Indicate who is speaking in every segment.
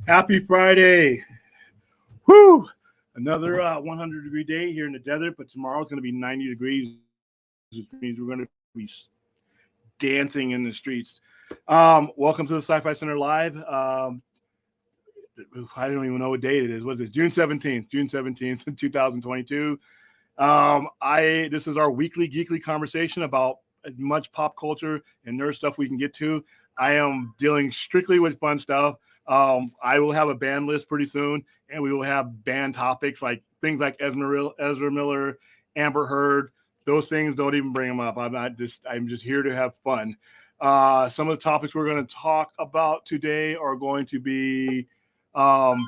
Speaker 1: Happy Friday. Whoo! Another 100-degree day here in the desert, but tomorrow's going to be 90 degrees, which means we're going to be dancing in the streets. Welcome to the Sci-Fi Center Live. I don't even know what date it is. What is it? June 17th, 2022. This is our weekly Geekly conversation about as much pop culture and nerd stuff we can get to. I am dealing strictly with fun stuff. I will have a band list pretty soon, and we will have band topics like things like Ezra Miller, Amber Heard. Those things, don't even bring them up. I'm just here to have fun. Some of the topics we're going to talk about today are going to be some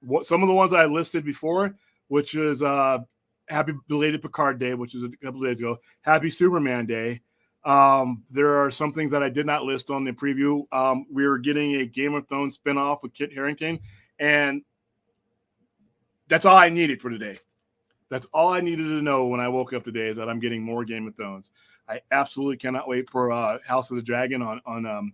Speaker 1: of the ones I listed before, which is Happy Belated Picard Day, which is a couple of days ago. Happy Superman Day. There are some things that I did not list on the preview. We are getting a Game of Thrones spinoff with Kit Harington, and that's all I needed for today. That's all I needed to know when I woke up today, is that I'm getting more Game of Thrones. I absolutely cannot wait for House of the Dragon on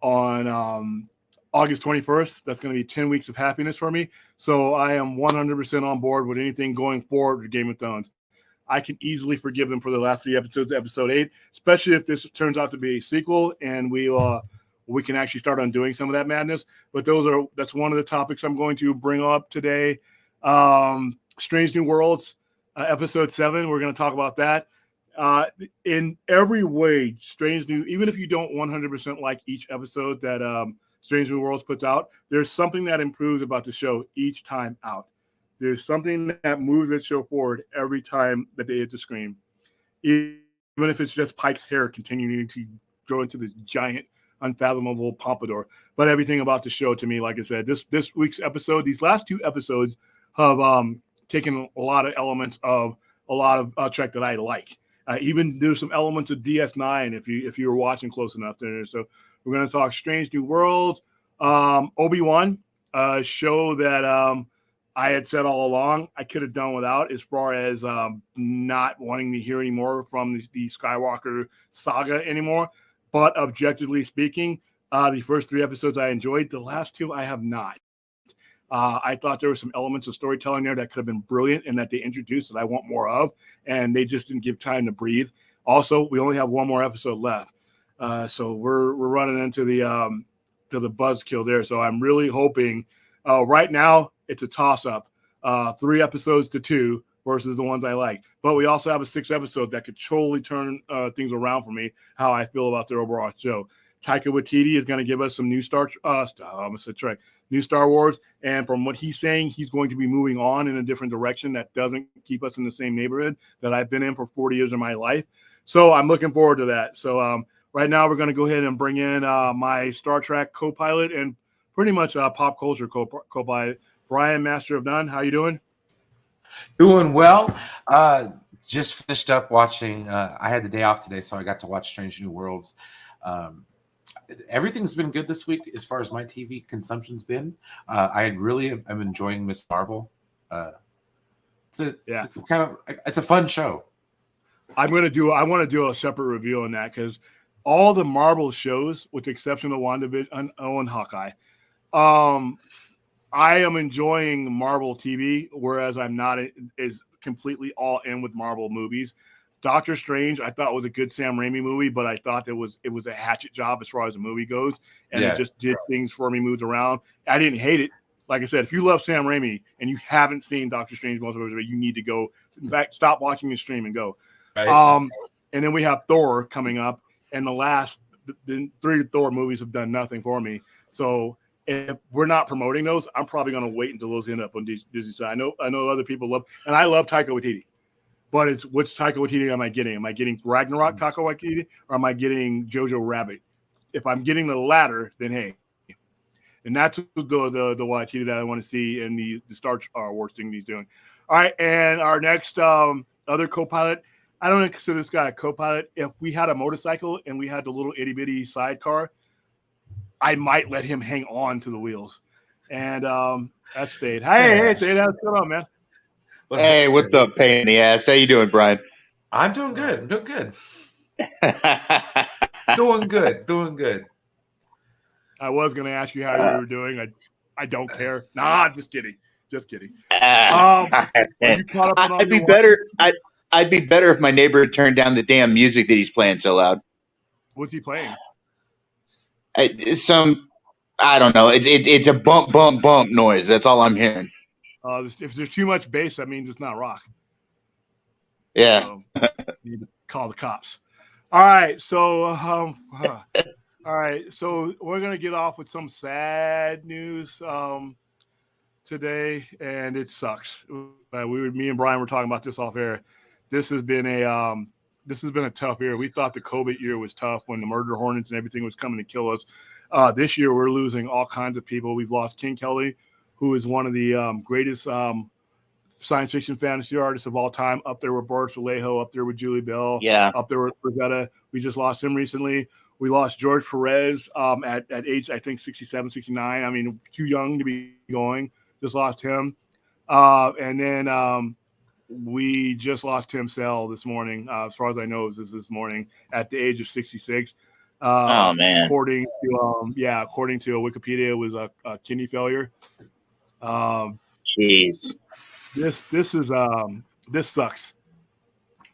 Speaker 1: August 21st. That's going to be 10 weeks of happiness for me. So I am 100% on board with anything going forward with Game of Thrones. I can easily forgive them for the last 3 episodes, episode 8, especially if this turns out to be a sequel and we can actually start undoing some of that madness. But that's one of the topics I'm going to bring up today. Strange New Worlds, episode 7. We're going to talk about that. In every way, even if you don't 100% like each episode that Strange New Worlds puts out, there's something that improves about the show each time out. There's something that moves that show forward every time that they hit the screen. Even if it's just Pike's hair continuing to grow into this giant, unfathomable pompadour. But everything about the show, to me, like I said, this week's episode, these last 2 episodes have taken a lot of elements of a lot of Trek that I like. Even there's some elements of DS9 if you were watching close enough there. So we're going to talk Strange New Worlds, Obi-Wan, a show that I had said all along I could have done without, as far as not wanting to hear any more from the Skywalker saga anymore. But objectively speaking, the first 3 episodes I enjoyed. The last 2 I have not. I thought there were some elements of storytelling there that could have been brilliant and that they introduced that I want more of, and they just didn't give time to breathe. Also, we only have 1 more episode left, so we're running into the buzzkill there. So I'm really hoping. Right now, it's a toss-up, 3 episodes to 2 versus the ones I like. But we also have a 6th episode that could totally turn things around for me, how I feel about the overall show. Taika Waititi is going to give us some new Star Wars, and from what he's saying, he's going to be moving on in a different direction that doesn't keep us in the same neighborhood that I've been in for 40 years of my life. So I'm looking forward to that. So right now, we're going to go ahead and bring in my Star Trek co-pilot and pretty much pop culture co-pilot, Brian, Master of None. How you doing?
Speaker 2: Doing well. Just finished up watching. I had the day off today, so I got to watch Strange New Worlds. Everything's been good this week as far as my TV consumption's been. I'm enjoying Miss Marvel. It's a fun show.
Speaker 1: I want to do a separate review on that, because all the Marvel shows, with the exception of WandaVision and Hawkeye, I am enjoying Marvel TV, whereas I'm not as completely all in with Marvel movies. Doctor Strange, I thought was a good Sam Raimi movie, but I thought it was a hatchet job as far as the movie goes, and It just did things for me, moved around. I didn't hate it. Like I said, if you love Sam Raimi and you haven't seen Doctor Strange, you need to go. In fact, stop watching the stream and go. Right. And then we have Thor coming up, and the 3 Thor movies have done nothing for me. So if we're not promoting those, I'm probably going to wait until those end up on Disney side. I know other people love, and I love Taika Waititi. But it's which Taika Waititi am I getting? Am I getting Ragnarok Taika Waititi, or am I getting Jojo Rabbit? If I'm getting the latter, then hey. And that's the Waititi that I want to see in the Star Wars thing he's doing. All right, and our next other co-pilot, I don't consider this guy a co-pilot. If we had a motorcycle and we had the little itty-bitty sidecar, I might let him hang on to the wheels. And that's Stade. Hey, Stade, how's it going, man?
Speaker 3: Hey, what's up, pain in the ass? How you doing, Brian?
Speaker 2: I'm doing good. Doing good.
Speaker 1: I was going to ask you how you were doing. I don't care. Nah, just kidding. Just kidding.
Speaker 3: I'd be better. I'd be better if my neighbor had turned down the damn music that he's playing so loud.
Speaker 1: What's he playing?
Speaker 3: I don't know. It's a bump, bump, bump noise. That's all I'm hearing.
Speaker 1: If there's too much bass, that means it's not rock.
Speaker 3: Yeah.
Speaker 1: So, you need to call the cops. All right. So, all right. So we're gonna get off with some sad news today, and it sucks. Me and Brian were talking about this off air. This has been a tough year. We thought the COVID year was tough when the murder hornets and everything was coming to kill us. This year we're losing all kinds of people. We've lost King Kelly, who is one of the greatest science fiction fantasy artists of all time, up there with Boris Vallejo, up there with Julie Bell, up there with Rosetta. We just lost him recently. We lost George Perez at age, I think, 67, 69. I mean, too young to be going. Just lost him. And then we just lost Tim Sell this morning. As far as I know, it was this morning at the age of 66.
Speaker 3: Oh, man.
Speaker 1: According to Wikipedia, it was a kidney failure.
Speaker 3: Jeez.
Speaker 1: This sucks.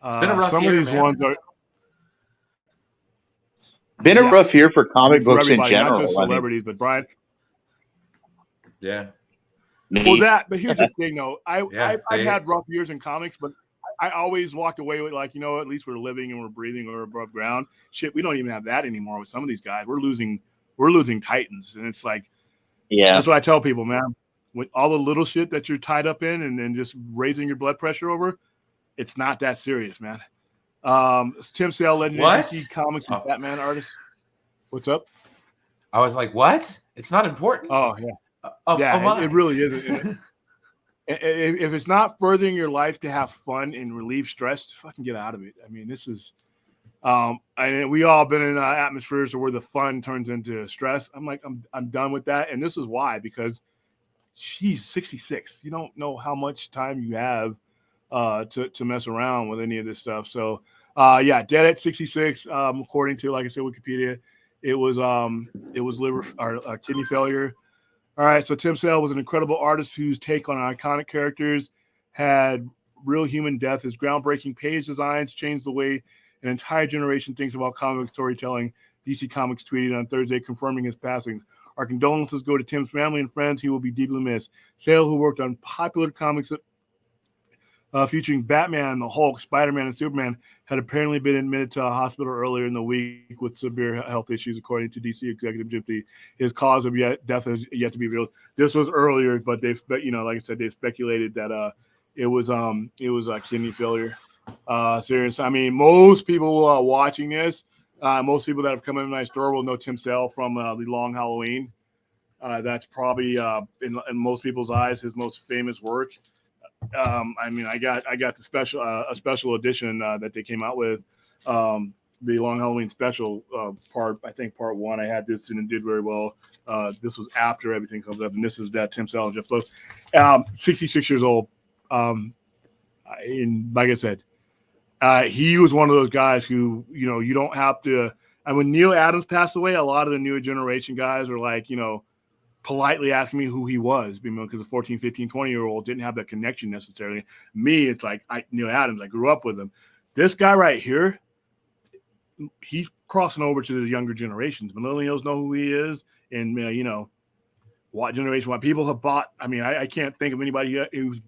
Speaker 2: It's been a rough
Speaker 1: some
Speaker 2: year,
Speaker 1: of these
Speaker 2: man.
Speaker 1: ones are
Speaker 3: Been a rough year for comic books in general.
Speaker 1: not just celebrities, but Brian.
Speaker 2: Yeah.
Speaker 1: But here's the thing, though. I've had rough years in comics, but I always walked away with at least we're living and we're breathing or above ground. Shit, we don't even have that anymore with some of these guys. We're losing titans, and it's like, that's what I tell people, man. With all the little shit that you're tied up in and then just raising your blood pressure over, it's not that serious, man. Tim Sale, legendary DC Comics and Batman artist. What's up?
Speaker 2: I was like, what? It's not important?
Speaker 1: Oh, yeah. It really isn't. If it's not furthering your life to have fun and relieve stress, fucking get out of it. I mean, this is and we all been in atmospheres where the fun turns into stress. I'm like, I'm done with that. And this is why, because she's 66. You don't know how much time you have to mess around with any of this stuff. So dead at 66. According to, like I said, Wikipedia, it was liver or kidney failure. All right, so Tim Sale was an incredible artist whose take on iconic characters had real human depth. His groundbreaking page designs changed the way an entire generation thinks about comic storytelling. DC Comics tweeted on Thursday confirming his passing. Our condolences go to Tim's family and friends. He will be deeply missed. Sale, who worked on popular comics featuring Batman, the Hulk, Spider-Man, and Superman, had apparently been admitted to a hospital earlier in the week with severe health issues, according to DC executive Jim Lee. His cause of death has yet to be revealed. This was earlier, but like I said, they speculated that it was a kidney failure. Serious. I mean, most people watching this, most people that have come in my store will know Tim Sale from The Long Halloween. That's probably in most people's eyes his most famous work. I mean, I got the special edition that they came out with, the Long Halloween special part. I think part one. I had this and it did very well. This was after everything comes up, and this is that Tim Sale and Jeff Lowe, 66 years old. And like I said, he was one of those guys who you don't have to. And when Neil Adams passed away, a lot of the newer generation guys were like, politely asking me who he was, because a 14, 15, 20-year-old didn't have that connection necessarily. Me, it's like Neil Adams, I grew up with him. This guy right here, he's crossing over to the younger generations. Millennials know who he is, and what generation, what people have bought. I mean, I can't think of anybody who's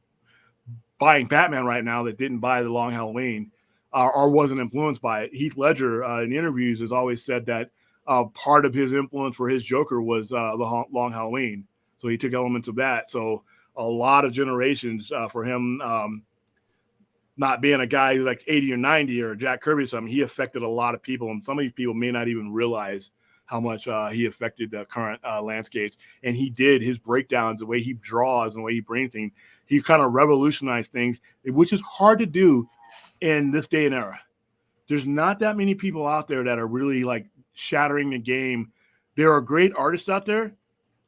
Speaker 1: buying Batman right now that didn't buy The Long Halloween or wasn't influenced by it. Heath Ledger in interviews has always said that part of his influence for his Joker was the Long Halloween. So he took elements of that. So a lot of generations for him not being a guy who's like 80 or 90 or Jack Kirby or something, he affected a lot of people. And some of these people may not even realize how much he affected the current landscapes. And he did his breakdowns, the way he draws and the way he brings things. He kind of revolutionized things, which is hard to do in this day and era. There's not that many people out there that are really like shattering the game. There are great artists out there,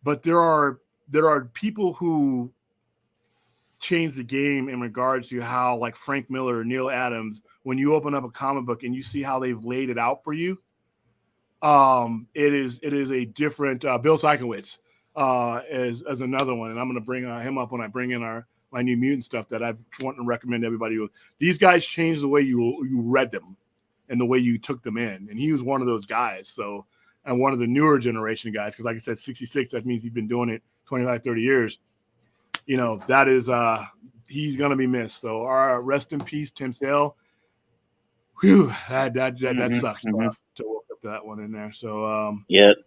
Speaker 1: but there are people who change the game in regards to how, like Frank Miller, Neil Adams, when you open up a comic book and you see how they've laid it out for you, it is a different Bill Sikowitz. as another one, and I'm going to bring him up when I bring in my new mutant stuff that I've wanted to recommend to everybody. These guys changed the way you read them and the way you took them in, and he was one of those guys. So, and one of the newer generation guys, because like I said, 66, that means he's been doing it 25, 30 years. You know, that is he's going to be missed. So, our rest in peace, Tim Sale. Whew, that sucks to look up that one in there. So,
Speaker 3: Yep.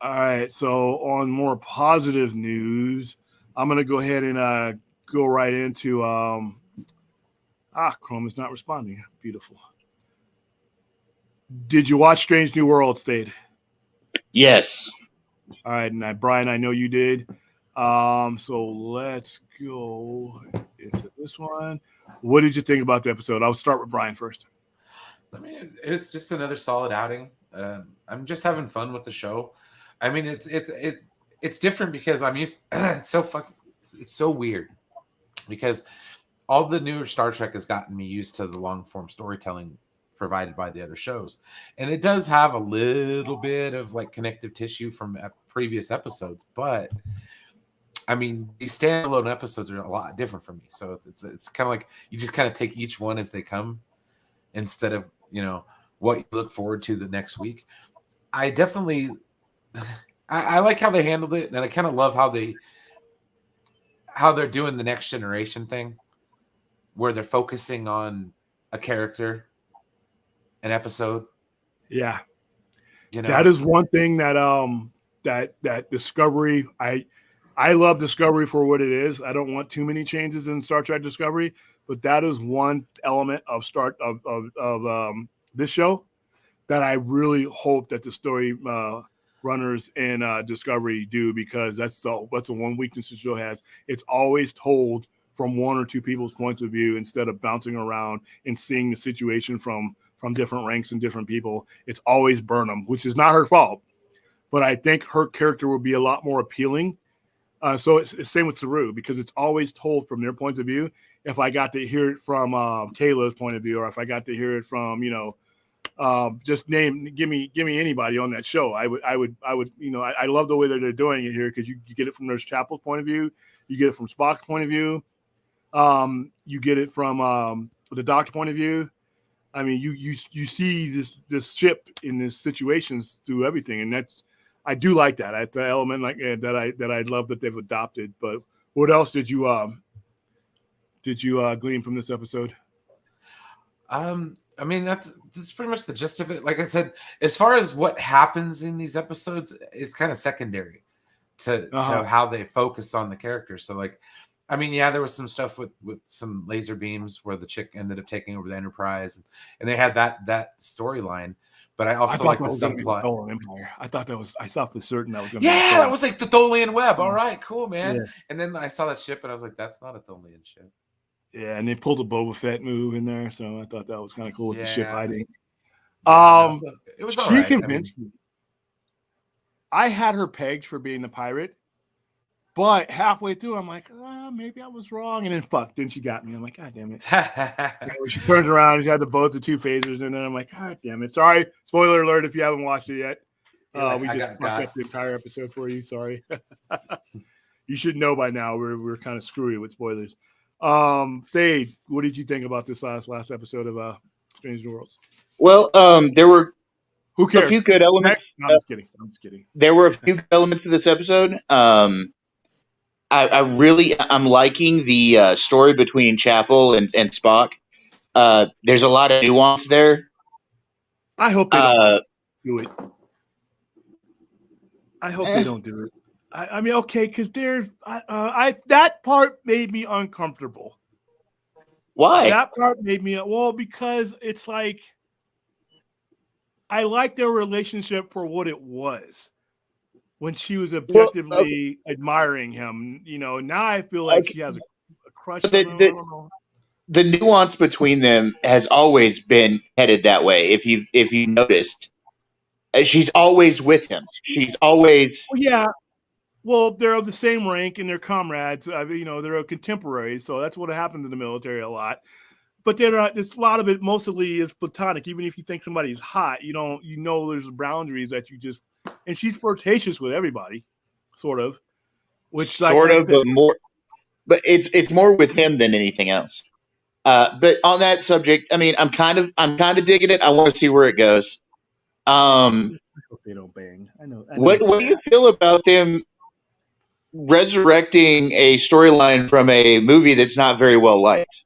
Speaker 1: All right. So, on more positive news, I'm going to go ahead and go right into Chrome is not responding. Beautiful. Did you watch Strange New Worlds, Stade?
Speaker 3: Yes.
Speaker 1: All right, and Brian, I know you did. So let's go into this one. What did you think about the episode? I'll start with Brian first.
Speaker 2: I mean, it's just another solid outing. I'm just having fun with the show. I mean, it's different because I'm used. It's so weird because all the newer Star Trek has gotten me used to the long form storytelling provided by the other shows, and it does have a little bit of like connective tissue from previous episodes, but I mean these standalone episodes are a lot different for me, so it's kind of like you just kind of take each one as they come instead of what you look forward to the next week. I definitely I like how they handled it, and I kind of love how they're doing the next generation thing where they're focusing on a character an episode.
Speaker 1: Yeah. That is one thing that that Discovery, I love Discovery for what it is. I don't want too many changes in Star Trek Discovery, but that is one element of this show that I really hope that the story runners in Discovery do, because that's the one weakness the show has. It's always told from one or two people's points of view instead of bouncing around and seeing the situation from different ranks and different people. It's always Burnham, which is not her fault, but I think her character will be a lot more appealing. So it's the same with Saru, because it's always told from their points of view. If I got to hear it from Kayla's point of view, or if I got to hear it from give me anybody on that show, I would I love the way that they're doing it here, because you get it from Nurse Chapel's point of view, you get it from Spock's point of view, you get it from the Doc's point of view. I mean, you see this ship in these situations through everything, and I do like that. That's the element that I love that they've adopted. But what else did you glean from this episode?
Speaker 2: I mean, that's pretty much the gist of it. Like I said, as far as what happens in these episodes, it's kind of secondary to how they focus on the characters. So, like, I mean, yeah, there was some stuff with some laser beams where the chick ended up taking over the Enterprise, and they had that storyline. But I also like the subplot.
Speaker 1: I thought for certain that was going
Speaker 2: to be that was like the Tholian web. All right, cool, man. Yeah. And then I saw that ship, and I was like, that's not a Tholian ship.
Speaker 1: Yeah, and they pulled a Boba Fett move in there, so I thought that was kind of cool with the ship hiding.
Speaker 2: It was
Speaker 1: she convinced me. I had her pegged for being the pirate, but halfway through, I'm like, maybe I was wrong. And then she got me. I'm like, God damn it. She turns around, she had the two phasers, and then I'm like, God damn it. Sorry. Spoiler alert if you haven't watched it yet. We just fucked up the entire episode for you. Sorry. You should know by now we're kind of screwy with spoilers. Fade, what did you think about this last episode of Strange New Worlds?
Speaker 3: Well, there were
Speaker 1: who cares?
Speaker 3: A few good elements.
Speaker 1: No, I'm just kidding.
Speaker 3: There were a few good elements to this episode. I'm liking the story between Chapel and Spock. There's a lot of nuance there.
Speaker 1: I hope they don't do it. I hope they don't do it. I mean, okay, because that part made me uncomfortable.
Speaker 3: Why?
Speaker 1: That part made me because it's like I like their relationship for what it was when she was objectively admiring him. Now I feel like she has a crush on him.
Speaker 3: The nuance between them has always been headed that way. If you noticed, she's always with him. She's always
Speaker 1: Well, they're of the same rank and they're comrades. They're contemporaries, so that's what happens in the military a lot. But it's a lot of it mostly is platonic. Even if you think somebody's hot, there's boundaries that you just. And she's flirtatious with everybody, sort of. Which
Speaker 3: sort of, but more. But it's more with him than anything else. But on that subject, I mean, I'm kind of digging it. I want to see where it goes.
Speaker 1: I hope they don't bang. I know.
Speaker 3: What do you feel about them resurrecting a storyline from a movie that's not very well liked?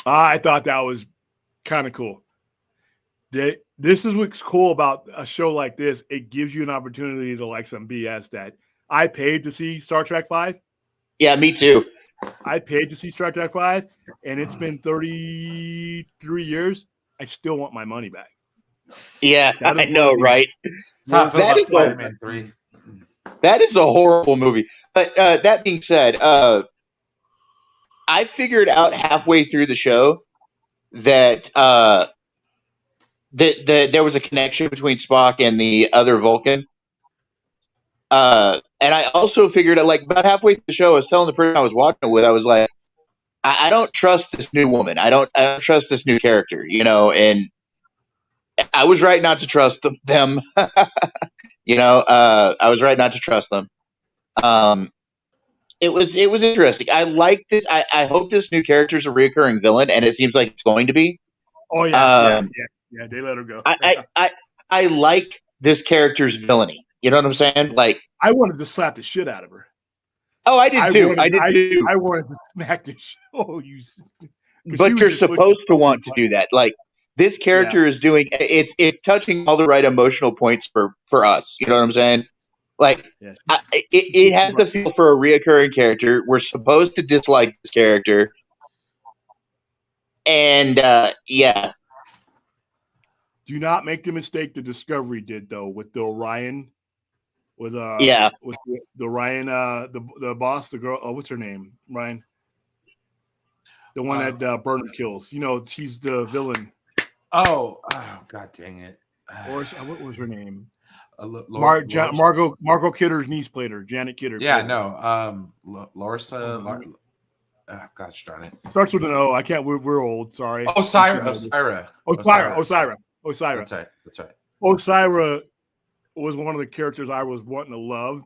Speaker 1: I thought that was kind of cool. This is what's cool about a show like this. It gives you an opportunity to like some BS that I paid to see Star Trek 5.
Speaker 3: Yeah, me too.
Speaker 1: I paid to see Star Trek 5, and it's been 33 years. I still want my money back.
Speaker 3: Yeah, I know, right?
Speaker 2: That's how I feel
Speaker 3: That
Speaker 2: about
Speaker 3: is
Speaker 2: Spider-Man 3.
Speaker 3: That is a horrible movie. But that being said, I figured out halfway through the show that there was a connection between Spock and the other Vulcan. And I also figured out, like, about halfway through the show, I was telling the person I was watching it with, I was like, I don't trust this new woman. I don't trust this new character, you know. And I was right not to trust them. You know, I was right not to trust them. It was interesting. I like this. I hope this new character is a recurring villain, and it seems like it's going to be.
Speaker 1: Oh yeah, yeah. They let her go.
Speaker 3: I like this character's villainy. You know what I'm saying? Like,
Speaker 1: I wanted to slap the shit out of her.
Speaker 3: Oh, I did too. I did too.
Speaker 1: I wanted to smack the shit. Oh, you.
Speaker 3: But you're supposed to want to do that. Like, this character is doing it's touching all the right emotional points for us. You know what I'm saying? Like, it has the feel for a reoccurring character. We're supposed to dislike this character, and yeah.
Speaker 1: Do not make the mistake the Discovery did though with the Orion, with the Orion, the boss, the girl. Oh, what's her name? Ryan, the one that Burner kills. You know, she's the villain.
Speaker 2: Oh, god dang it!
Speaker 1: Or what was her name?
Speaker 2: Margot
Speaker 1: Kidder's niece played her. Janet Kidder.
Speaker 2: Yeah, no. Larissa. Gosh darn it!
Speaker 1: Starts with an O. I can't. We're old. Sorry.
Speaker 2: Osira. That's right.
Speaker 1: Osira was one of the characters I was wanting to love,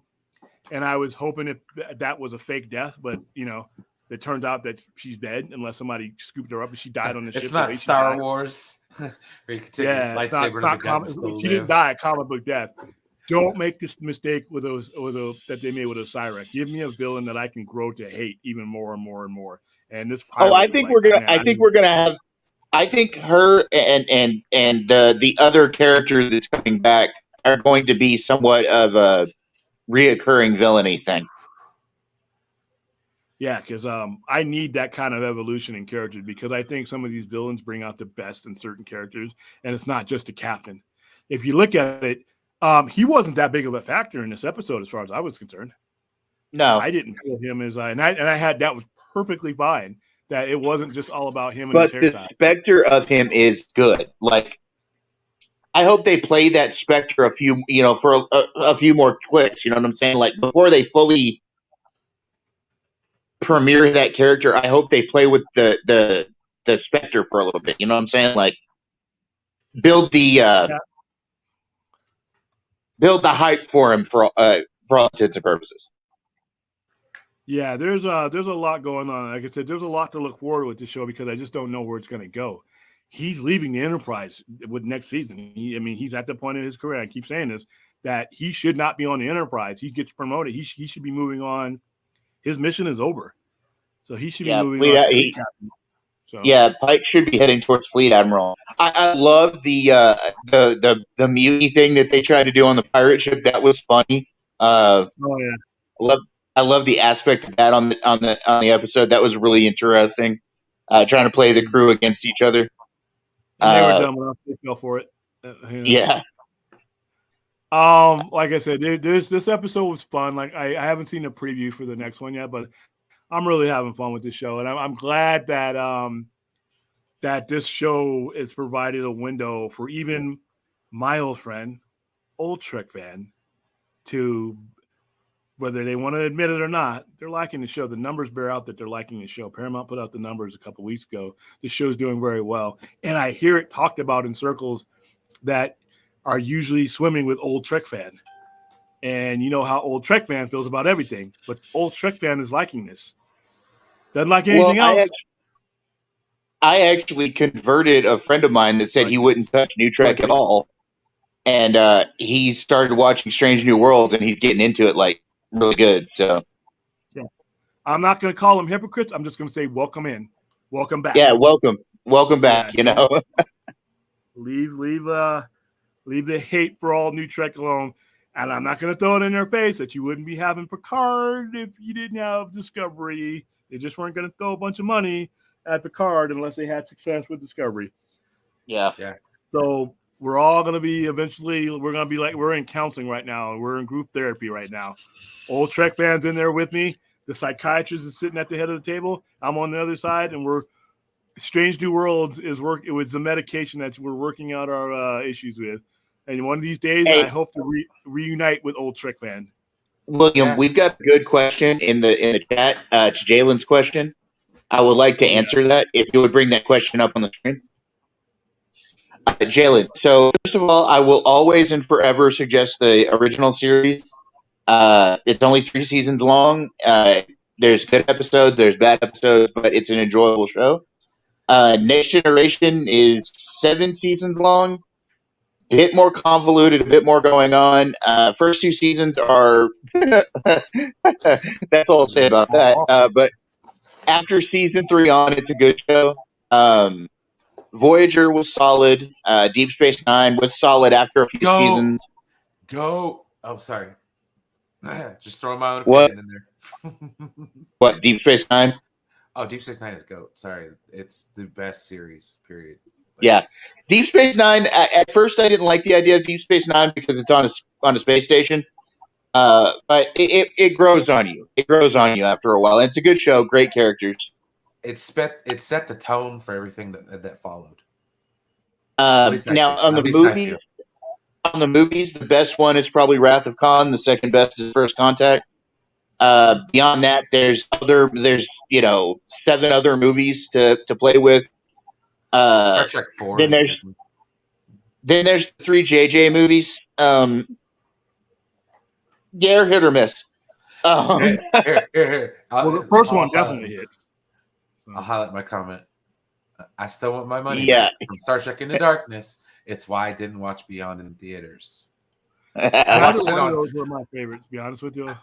Speaker 1: and I was hoping that was a fake death, but you know, it turns out that she's dead unless somebody scooped her up and she died on the ship.
Speaker 2: It's not Star Wars. Where you can take a lightsaber to the gun.
Speaker 1: She didn't die a comic book death. Don't make this mistake with those that they made with Osira. Give me a villain that I can grow to hate even more and more and more. And this.
Speaker 3: I think we're gonna have. I think her and the other character that's coming back are going to be somewhat of a reoccurring villainy thing.
Speaker 1: Yeah, because I need that kind of evolution in characters because I think some of these villains bring out the best in certain characters, and it's not just the captain. If you look at it, he wasn't that big of a factor in this episode as far as I was concerned.
Speaker 3: No,
Speaker 1: I didn't feel him as I had that was perfectly fine. That it wasn't just all about him.
Speaker 3: But the specter of him is good. Like, I hope they play that specter for a few more clicks. You know what I'm saying? Like, before they fully premiere that character, I hope they play with the specter for a little bit. You know what I'm saying? Like, build the hype for him for all intents and purposes.
Speaker 1: Yeah, there's a lot going on. Like I said, there's a lot to look forward with this show because I just don't know where it's going to go. He's leaving the Enterprise with next season. He's at the point in his career. I keep saying this, that he should not be on the Enterprise. He gets promoted. He should be moving on. His mission is over, so he should be moving on.
Speaker 3: Yeah, Pike should be heading towards Fleet Admiral. I love the mutiny thing that they tried to do on the pirate ship. That was funny.
Speaker 1: Oh yeah,
Speaker 3: I love the aspect of that on the episode. That was really interesting. Trying to play the crew against each other.
Speaker 1: And they were dumb enough; they fell for it.
Speaker 3: Yeah.
Speaker 1: Like I said, this episode was fun. Like I haven't seen a preview for the next one yet, but I'm really having fun with this show, and I'm glad that that this show has provided a window for even my old friend, old Trek fan, to. Whether they want to admit it or not, they're liking the show. The numbers bear out that they're liking the show. Paramount put out the numbers a couple weeks ago. The show's doing very well. And I hear it talked about in circles that are usually swimming with old Trek fan. And you know how old Trek fan feels about everything, but old Trek fan is liking this. Doesn't like anything else.
Speaker 3: I actually converted a friend of mine that said he wouldn't touch New Trek at all, and he started watching Strange New Worlds, and he's getting into it like really good. So,
Speaker 1: yeah, I'm not going to call them hypocrites. I'm just going to say welcome in, welcome back.
Speaker 3: Yeah, welcome back. You know,
Speaker 1: leave the hate for all New Trek alone. And I'm not going to throw it in their face that you wouldn't be having Picard if you didn't have Discovery. They just weren't going to throw a bunch of money at Picard unless they had success with Discovery.
Speaker 3: Yeah.
Speaker 1: So we're all going to be eventually, we're going to be like, we're in counseling right now. We're in group therapy right now. Old Trek fans in there with me. The psychiatrist is sitting at the head of the table. I'm on the other side, and we're Strange New Worlds is work. It was the medication that we're working out our issues with. And one of these days, I hope to reunite with old Trek fan.
Speaker 3: William, we've got a good question in the chat. It's Jalen's question. I would like to answer that if you would bring that question up on the screen. Jalen, so first of all, I will always and forever suggest the original series. It's only 3 seasons long. There's good episodes, there's bad episodes, but it's an enjoyable show. Next Generation is 7 seasons long. A bit more convoluted, a bit more going on. First 2 seasons are that's all I'll say about that. But after season 3 on, it's a good show. Voyager was solid. Deep Space Nine was solid after a few seasons.
Speaker 2: Oh, sorry. Just throwing my own opinion in there.
Speaker 3: What, Deep Space Nine?
Speaker 2: Oh, Deep Space Nine is GOAT. Sorry. It's the best series, period.
Speaker 3: Yeah. Deep Space Nine, at first I didn't like the idea of Deep Space Nine because it's on a space station. But it grows on you. It grows on you after a while. And it's a good show, great characters.
Speaker 2: It set the tone for everything that followed.
Speaker 3: Now on the movies, the best one is probably Wrath of Khan. The second best is First Contact. Beyond that, there's 7 other movies to play with.
Speaker 2: Star Trek 4.
Speaker 3: Then there's 3 JJ movies. Yeah, hit or miss.
Speaker 2: Here.
Speaker 1: Well, the first one definitely hits.
Speaker 2: I'll highlight my comment. I still want my money
Speaker 3: back
Speaker 2: from Star Trek Into Darkness. It's why I didn't watch Beyond in theaters.
Speaker 1: Neither one of those were my favorites, to be honest with you.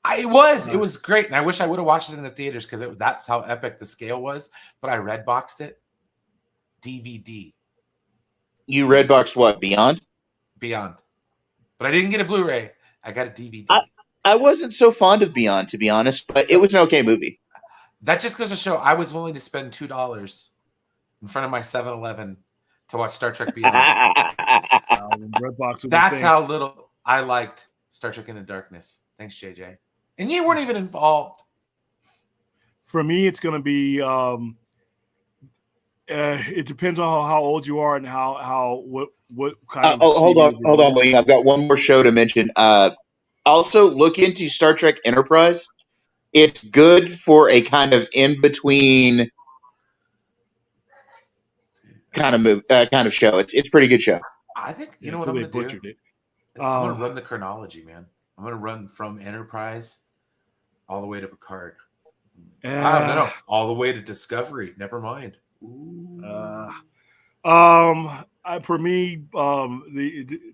Speaker 2: It was great, and I wish I would have watched it in the theaters because that's how epic the scale was. But I redboxed it, DVD.
Speaker 3: You redboxed what? Beyond,
Speaker 2: but I didn't get a Blu-ray. I got a DVD.
Speaker 3: I wasn't so fond of Beyond, to be honest, but it was an okay movie.
Speaker 2: That just goes to show I was willing to spend $2 in front of my 7-Eleven to watch Star Trek Beyond. That's how little I liked Star Trek Into Darkness. Thanks, JJ. And you weren't even involved.
Speaker 1: For me, it's going to be. It depends on how old you are and what kind of.
Speaker 3: Hold on, William. I've got one more show to mention. Also, look into Star Trek Enterprise. It's good for a kind of in between kind of show. It's a pretty good show.
Speaker 2: I think you know what I'm going to do. I'm going to run the chronology, man. I'm going to run from Enterprise all the way to Picard. No, all the way to Discovery. Never mind.
Speaker 1: For me,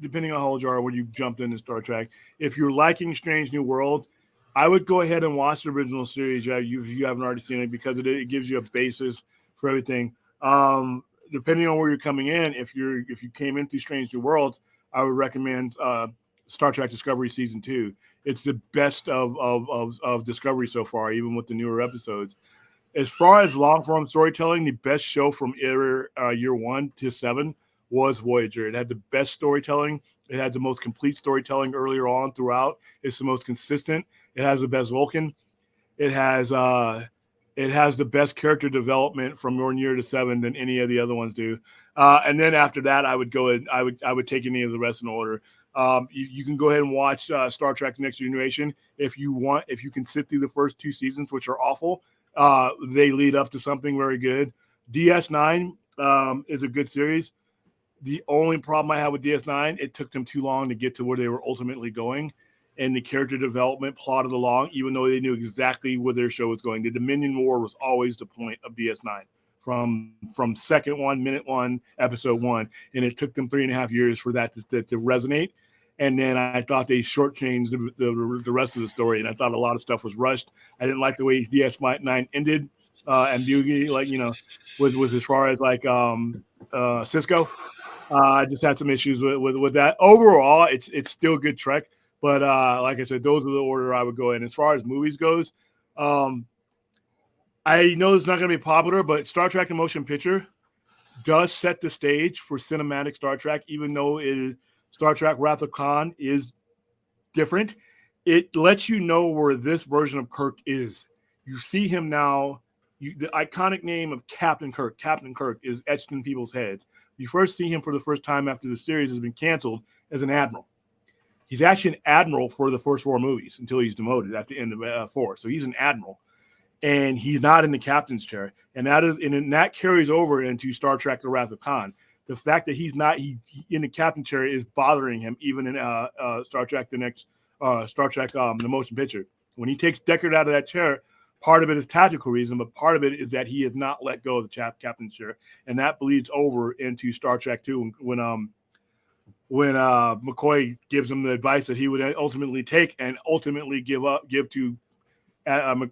Speaker 1: depending on how old you are when you jumped into Star Trek, if you're liking Strange New Worlds, I would go ahead and watch the original series if you haven't already seen it because it gives you a basis for everything. Depending on where you're coming in, if you came in through Strange New Worlds, I would recommend Star Trek Discovery Season 2. It's the best of Discovery so far, even with the newer episodes. As far as long-form storytelling, the best show from year 1 to 7 was Voyager. It had the best storytelling. It had the most complete storytelling earlier on throughout. It's the most consistent. It has the best Vulcan. It has the best character development from 1 year to 7 than any of the other ones do. And then after that, I would go and I would take any of the rest in order. You can go ahead and watch Star Trek: The Next Generation if you want. If you can sit through the first 2 seasons, which are awful, they lead up to something very good. DS9 is a good series. The only problem I have with DS9, it took them too long to get to where they were ultimately going. and the character development plodded along, even though they knew exactly where their show was going. The Dominion War was always the point of DS9 from second one, minute one, episode one, and it took them 3.5 years for that to resonate. And then I thought they shortchanged the rest of the story, and I thought a lot of stuff was rushed. I didn't like the way DS9 ended, ambiguity, like, you know, with as far as like Cisco. I just had some issues with that. Overall, it's still good Trek, but like I said, those are the order I would go in. As far as movies goes, I know it's not going to be popular, but Star Trek: The Motion Picture does set the stage for cinematic Star Trek, even though Star Trek Wrath of Khan is different. It lets you know where this version of Kirk is. You see him now. The iconic name of Captain Kirk is etched in people's heads. You first see him for the first time after the series has been canceled as an admiral. He's actually an admiral for the first 4 movies until he's demoted at the end of 4. So he's an admiral, and he's not in the captain's chair. And that carries over into Star Trek: The Wrath of Khan. The fact that he's not in the captain chair is bothering him, even in Star Trek: The Motion Picture. When he takes Deckard out of that chair, part of it is tactical reason, but part of it is that he has not let go of the captain's chair, and that bleeds over into Star Trek 2 when McCoy gives him the advice that he would ultimately take and ultimately give to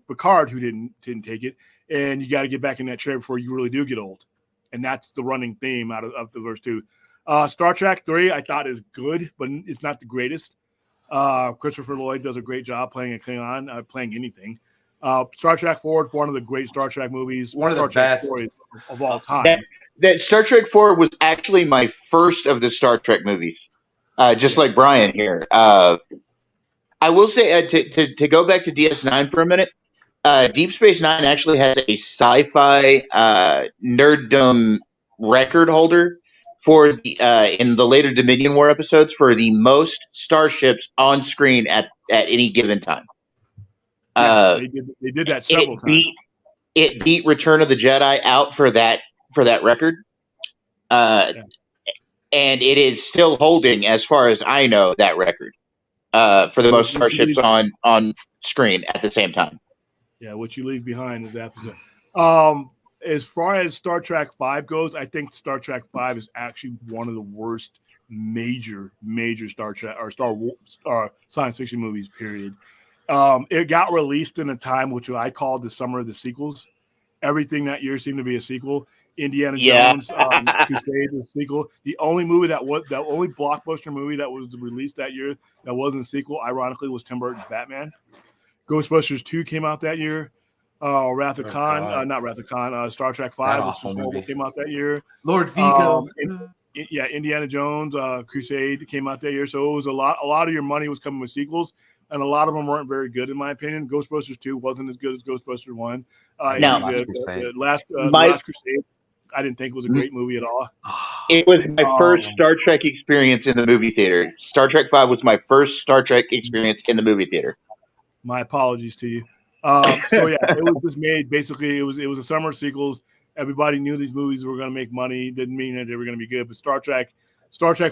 Speaker 1: Picard, who didn't take it, and you got to get back in that chair before you really do get old. And that's the running theme out of the verse 2. Star Trek 3, I thought is good, but it's not the greatest. Christopher Lloyd does a great job playing a Klingon, playing anything. Star Trek 4 is one of the great Star Trek movies.
Speaker 2: One of
Speaker 1: Star
Speaker 2: the
Speaker 1: Trek
Speaker 2: best
Speaker 1: stories of all time.
Speaker 3: That Star Trek 4 was actually my first of the Star Trek movies. Just like Brian here. I will say, to go back to DS9 for a minute, Deep Space Nine actually has a sci-fi nerddom record holder for in the later Dominion War episodes for the most starships on screen at any given time.
Speaker 1: They did that several times.
Speaker 3: It beat Return of the Jedi out for that record, and it is still holding, as far as I know, that record for the most starships on screen at the same time.
Speaker 1: Yeah, what you leave behind is the episode. As far as Star Trek 5 goes, I think Star Trek 5 is actually one of the worst major Star Trek or Star Wars science fiction movies, period. It got released in a time which I called the summer of the sequels. Everything that year seemed to be a sequel. Indiana Jones, Crusade was a sequel. The only blockbuster movie that was released that year that wasn't a sequel, ironically, was Tim Burton's Batman. Ghostbusters 2 came out that year. Wrath of Khan, not Wrath of Khan, Star Trek 5, which was horrible, came out that year.
Speaker 2: Lord Vigo.
Speaker 1: Indiana Jones, Crusade came out that year. So it was a lot of your money was coming with sequels, and a lot of them weren't very good, in my opinion. Ghostbusters 2 wasn't as good as Ghostbusters 1. Last Crusade, I didn't think it was a great movie at all.
Speaker 3: It was my first Star Trek experience in the movie theater. Star Trek 5 was my first Star Trek experience in the movie theater.
Speaker 1: My apologies to you. So yeah, it was just made basically. It was a summer of sequels. Everybody knew these movies were going to make money. Didn't mean that they were going to be good. But Star Trek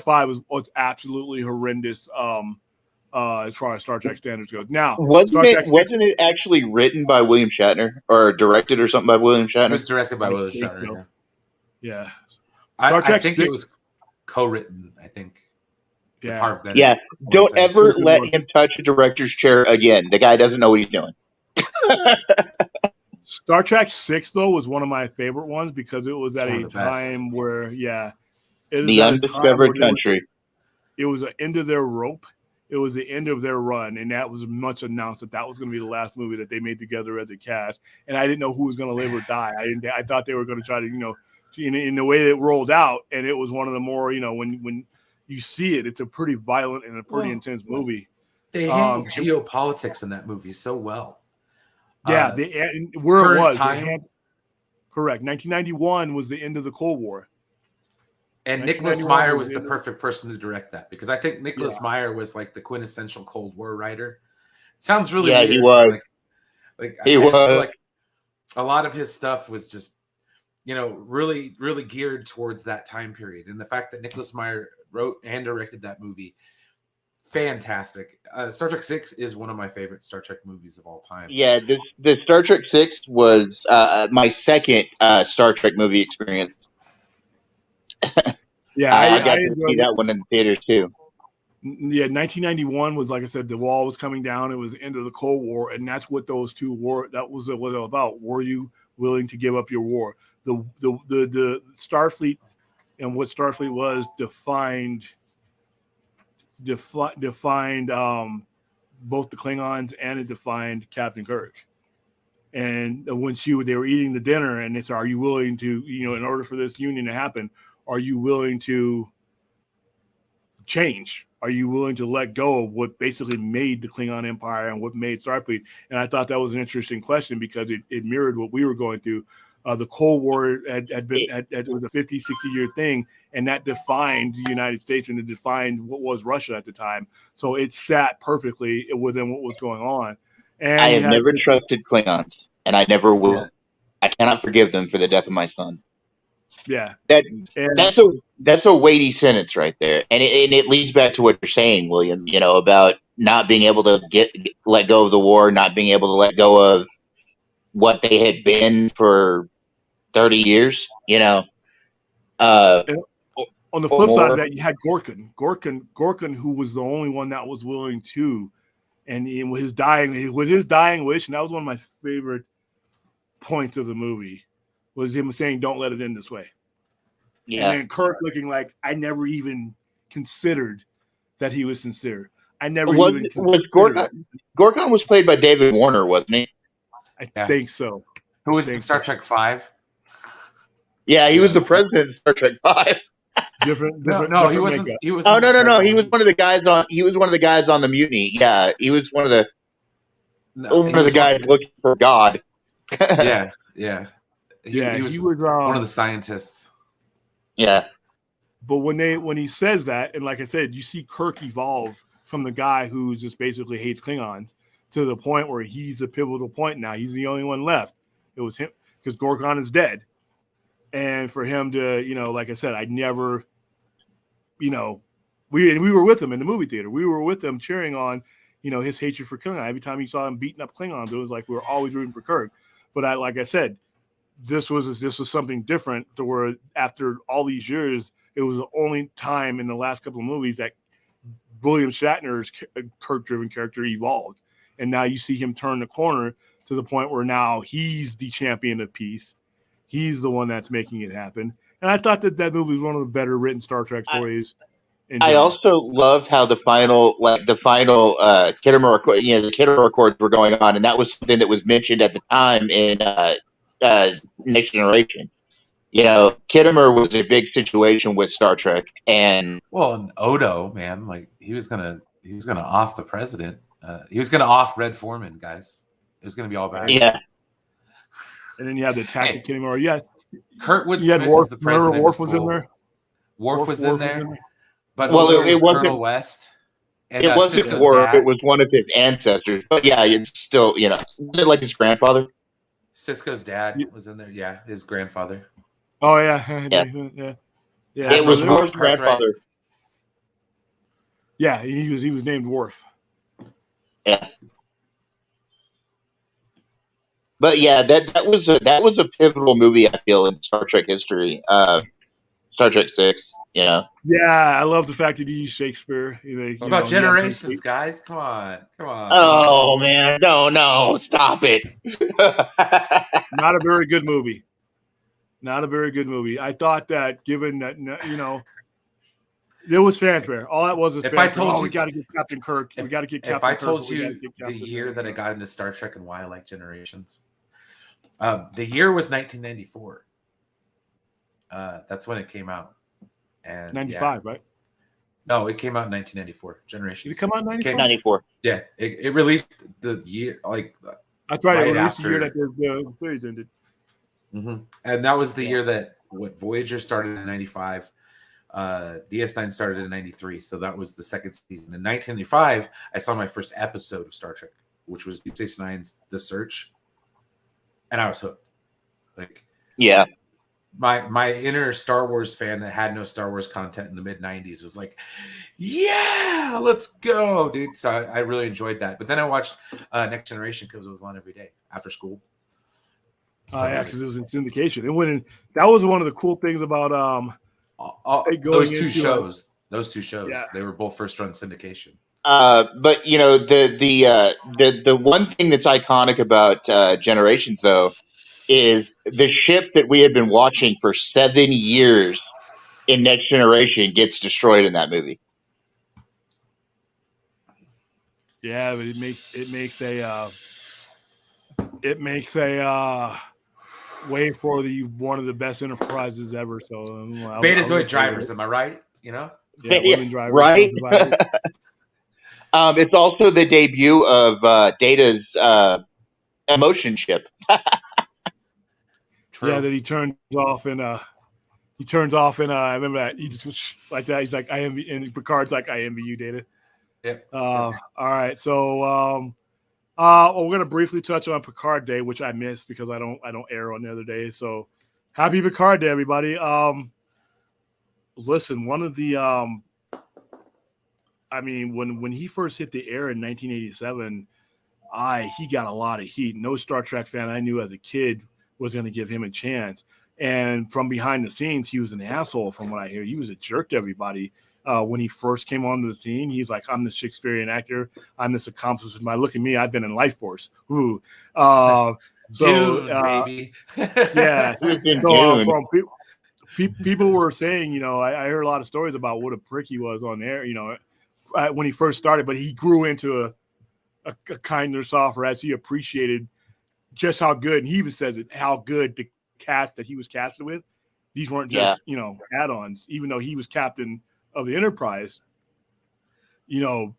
Speaker 1: 5 was absolutely horrendous as far as Star Trek standards go. Now,
Speaker 3: wasn't it actually written by William Shatner or directed or something by William Shatner?
Speaker 2: It was directed by William Shatner.
Speaker 1: So. Yeah.
Speaker 2: I think it was co-written. I think.
Speaker 1: Yeah.
Speaker 3: Yeah. Don't ever let him touch a director's chair again. The guy doesn't know what he's doing.
Speaker 1: Star Trek 6 though was one of my favorite ones because it was at a time where
Speaker 3: the undiscovered country.
Speaker 1: It was the end of their rope. It was the end of their run, and that was much announced that was going to be the last movie that they made together as a cast. And I didn't know who was going to live or die. I thought they were going to try to, in the way that it rolled out, and it was one of the more, when you see it, it's a pretty violent and a pretty intense movie.
Speaker 2: They handled geopolitics in that movie so well.
Speaker 1: Yeah, where it was. Correct. 1991 was the end of the Cold War.
Speaker 2: And Nicholas Meyer was the perfect person to direct that because I think Nicholas Meyer was like the quintessential Cold War writer. It sounds really weird.
Speaker 3: He was.
Speaker 2: He was. Like a lot of his stuff was just, really, really geared towards that time period. And the fact that Nicholas Meyer wrote and directed that movie fantastic. Star Trek 6 is one of my favorite Star Trek movies of all time.
Speaker 3: Yeah, the Star Trek 6 was my second Star Trek movie experience.
Speaker 1: Yeah,
Speaker 3: I
Speaker 1: I
Speaker 3: got to see
Speaker 1: enjoyed
Speaker 3: that one in the theaters too.
Speaker 1: Yeah, 1991 was, like I said, the wall was coming down. It was the end of the Cold War, and that's what those two were. That was what it was about. Were you willing to give up your war? The Starfleet and what Starfleet was defined both the Klingons, and it defined Captain Kirk. And when they were eating the dinner, and it's, are you willing to, in order for this union to happen, are you willing to change? Are you willing to let go of what basically made the Klingon Empire and what made Starfleet? And I thought that was an interesting question because it mirrored what we were going through. The Cold War had was a 50, 60-year thing, and that defined the United States, and it defined what was Russia at the time. So it sat perfectly within what was going on. And
Speaker 3: I have never trusted Klingons, and I never will. Yeah. I cannot forgive them for the death of my son.
Speaker 1: Yeah,
Speaker 3: that's a weighty sentence right there, and it leads back to what you're saying, William. About not being able to let go of the war, not being able to let go of what they had been for 30 years.
Speaker 1: On the flip side of that, you had Gorkin, who was the only one that was willing to, and with his dying wish, and that was one of my favorite points of the movie, was him saying, "Don't let it end this way." Yeah. And then Kirk looking like, I never even considered that he was sincere. I never even considered.
Speaker 3: Gorkon was played by David Warner, wasn't he?
Speaker 1: I think so.
Speaker 2: Who was in Star Trek 5?
Speaker 3: Yeah, he was the president of Star Trek 5.
Speaker 1: Different
Speaker 2: no, he wasn't. He was.
Speaker 3: Oh no! He was one of the guys on. He was one of the guys on the mutiny. Yeah, he was one of the guys looking for God.
Speaker 2: Yeah. He was one of the scientists.
Speaker 3: Yeah.
Speaker 1: But when he says that, and like I said, you see Kirk evolve from the guy who just basically hates Klingons to the point where he's a pivotal point now. He's the only one left. It was him, because Gorkon is dead. And for him to, like I said, I never, we were with him in the movie theater. We were with him cheering on, his hatred for Klingon. Every time you saw him beating up Klingons, it was like we were always rooting for Kirk. But like I said, this was something different, to where after all these years, it was the only time in the last couple of movies that William Shatner's Kirk-driven character evolved. And now you see him turn the corner to the point where now he's the champion of peace. He's the one that's making it happen. And I thought that movie was one of the better written Star Trek stories.
Speaker 3: I also loved how the final Khitomer Accords, the Khitomer Accords were going on, and that was something that was mentioned at the time in Next Generation. Khitomer was a big situation with Star Trek, and
Speaker 2: Odo, man, like he was gonna off the president. He was gonna off Red Foreman, guys. It was gonna be all bad.
Speaker 3: Yeah.
Speaker 1: And then you had the attack of Khitomer. Yeah.
Speaker 2: Kurtwood Smith is the president.
Speaker 1: Worf was in there.
Speaker 2: Worf was in there. But
Speaker 3: it wasn't
Speaker 2: Colonel West. And,
Speaker 3: it wasn't
Speaker 2: Sisko's
Speaker 3: Worf.
Speaker 2: dad.
Speaker 3: It was one of his ancestors. But yeah, it's still, wasn't it like his grandfather?
Speaker 2: Sisko's dad was in there. Yeah, his grandfather.
Speaker 1: Oh yeah.
Speaker 3: Yeah. It was Worf's grandfather. Right?
Speaker 1: Yeah, he was named Worf.
Speaker 3: Yeah. But yeah, that was a pivotal movie, I feel, in Star Trek history. Star Trek 6,
Speaker 1: Yeah, I love the fact that he used Shakespeare.
Speaker 2: What about Generations, guys? Come on.
Speaker 3: Oh man, no, stop it.
Speaker 1: Not a very good movie. I thought that, given that, there was fanfare. All that was
Speaker 2: if I told you,
Speaker 1: we got to get Captain Kirk. We got to get Captain Kirk.
Speaker 2: If I told you the year that I got into Star Trek and why I like Generations, the year was 1994. That's when it came out. And
Speaker 1: 95, right?
Speaker 2: No, it came out in 1994. Generations.
Speaker 1: Did it come out in 94?
Speaker 3: 94.
Speaker 2: Yeah, it released the year
Speaker 1: That's right. It released the year that the series ended.
Speaker 2: Mm-hmm. And that was the year that Voyager started in 95. DS9 started in 93, so that was the second season. In 1995, I saw my first episode of Star Trek, which was Deep Space Nine's The Search, and I was hooked.
Speaker 3: Yeah.
Speaker 2: my inner Star Wars fan that had no Star Wars content in the mid '90s was like, "Yeah, let's go, dude!" So I really enjoyed that. But then I watched Next Generation because it was on every day after school.
Speaker 1: So, yeah, because it was in syndication. It went in. That was one of the cool things about
Speaker 2: those two shows.
Speaker 1: Yeah.
Speaker 2: They were both first run syndication.
Speaker 3: But you know the one thing that's iconic about Generations though is the ship that we had been watching for 7 years in Next Generation gets destroyed in that movie.
Speaker 1: Yeah, but it makes a way for one of the best enterprises ever. So
Speaker 2: Betazoid drivers, am I right? You know,
Speaker 1: yeah, women drivers,
Speaker 3: right? It's also the debut of Data's emotion chip.
Speaker 2: True.
Speaker 1: Yeah, that he turns off and I remember that he just like that. He's like, I envy, and Picard's like, I envy you, Data.
Speaker 2: Yep.
Speaker 1: All right, so we're gonna briefly touch on Picard Day, which I missed because I don't air on the other day. So happy Picard Day, everybody. Listen, one of the I mean, when he first hit the air in 1987, he got a lot of heat. No Star Trek fan I knew as a kid was going to give him a chance. And from behind the scenes, he was an asshole. From what I hear, he was a jerk to everybody. When he first came onto the scene, he's like, "I'm this Shakespearean actor. I'm this accomplished. Look at me. I've been in Life Force. Ooh,
Speaker 2: Dune, baby.
Speaker 1: Yeah.
Speaker 3: Dune.
Speaker 1: People were saying, I heard a lot of stories about what a prick he was on there. When he first started, but he grew into a kinder, softer as he appreciated just how good, and he even says it, how good the cast that he was casted with. These weren't just, add-ons, even though he was captain of the Enterprise. The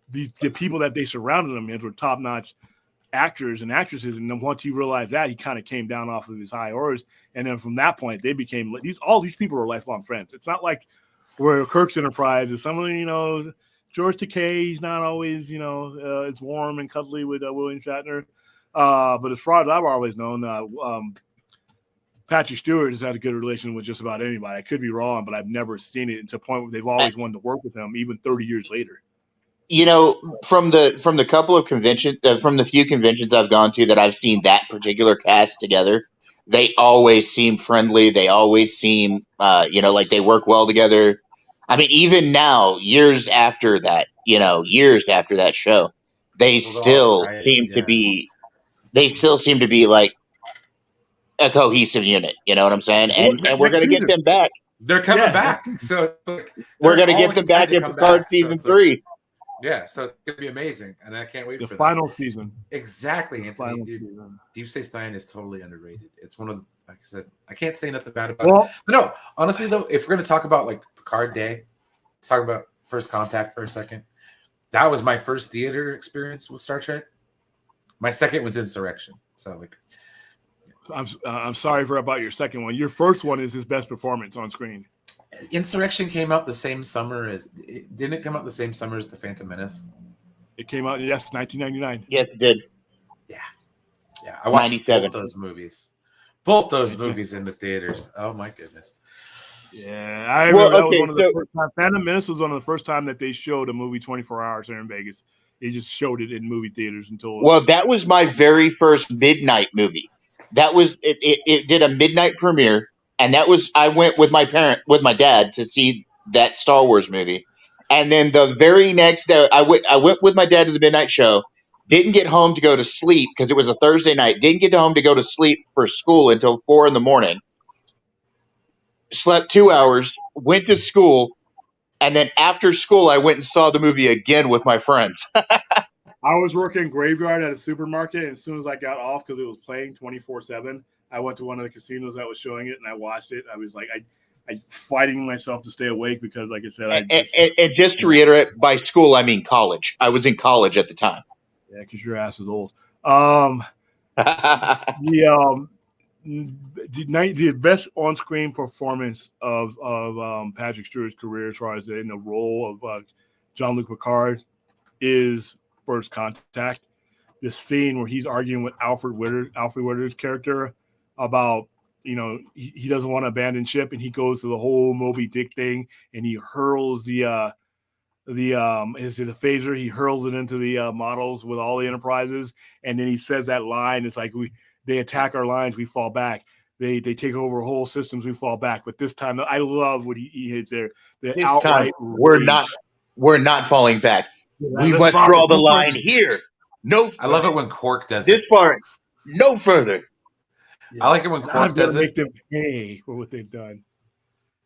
Speaker 1: people that they surrounded him with were top-notch actors and actresses. And then once he realized that, he kind of came down off of his high horse. And then from that point, they became all these people are lifelong friends. It's not like where Kirk's Enterprise is someone, George Takei, he's not always, it's warm and cuddly with William Shatner. But as far as I've always known, Patrick Stewart has had a good relation with just about anybody. I could be wrong, but I've never seen it to the point where they've always wanted to work with him, even 30 years later.
Speaker 3: From the couple of conventions, from the few conventions I've gone to that I've seen that particular cast together, they always seem friendly. They always seem, like they work well together. I mean, even now, years after that show, they still seem to be like a cohesive unit. You know what I'm saying? And we're gonna get them back.
Speaker 2: They're coming back. So
Speaker 3: we're gonna get them back in Picard season 3.
Speaker 2: Yeah, so it's gonna be amazing, and I can't wait for
Speaker 1: the final season.
Speaker 2: Exactly, Anthony. Dude, Deep Space Nine is totally underrated. It's one of the, like I said, I can't say nothing bad about it. But no, honestly though, if we're gonna talk about like Picard Day, let's talk about First Contact for a second. That was my first theater experience with Star Trek. My second was Insurrection. So like,
Speaker 1: I'm sorry about your second one. Your first one is his best performance on screen.
Speaker 2: Insurrection came out the same summer as didn't it come out the same summer as The Phantom Menace?
Speaker 1: It came out, yes, 1999.
Speaker 3: Yes, it did.
Speaker 2: Yeah, I watched
Speaker 3: 97.
Speaker 2: both those movies in the theaters. Oh my goodness.
Speaker 1: Yeah, I remember that was one of the first time. Phantom Menace was one of the first time that they showed a movie 24 hours here in Vegas. They just showed it in movie theaters until.
Speaker 3: Well, that was my very first midnight movie. That was it did a midnight premiere. And that was, I went with my dad to see that Star Wars movie. And then the very next day, I went with my dad to the midnight show, didn't get home to go to sleep because it was a Thursday night, didn't get home to go to sleep for school until 4 a.m. Slept 2 hours, went to school. And then after school, I went and saw the movie again with my friends.
Speaker 1: I was working graveyard at a supermarket. And as soon as I got off, because it was playing 24/7, I went to one of the casinos that was showing it, and I watched it. I was like, I fighting myself to stay awake because, like I said,
Speaker 3: and just to reiterate, by school I mean college. I was in college at the time.
Speaker 1: Yeah, because your ass is old. The best on-screen performance of Patrick Stewart's career, as far as in the role of Jean-Luc Picard, is First Contact. The scene where he's arguing with Alfred Whitter's character about he doesn't want to abandon ship, and he goes to the whole Moby Dick thing, and he hurls the phaser, he hurls it into the models with all the Enterprises, and then he says that line. It's like they attack our lines, we fall back. They take over whole systems, we fall back. But this time, I love what he hits there. The
Speaker 3: This
Speaker 1: outright
Speaker 3: time, we're not falling back. We must draw the line here. No,
Speaker 2: I love it when Quark does
Speaker 3: this
Speaker 2: it.
Speaker 3: part. No further.
Speaker 2: I like it when Quark does
Speaker 1: make
Speaker 2: it.
Speaker 1: them pay for what they've done.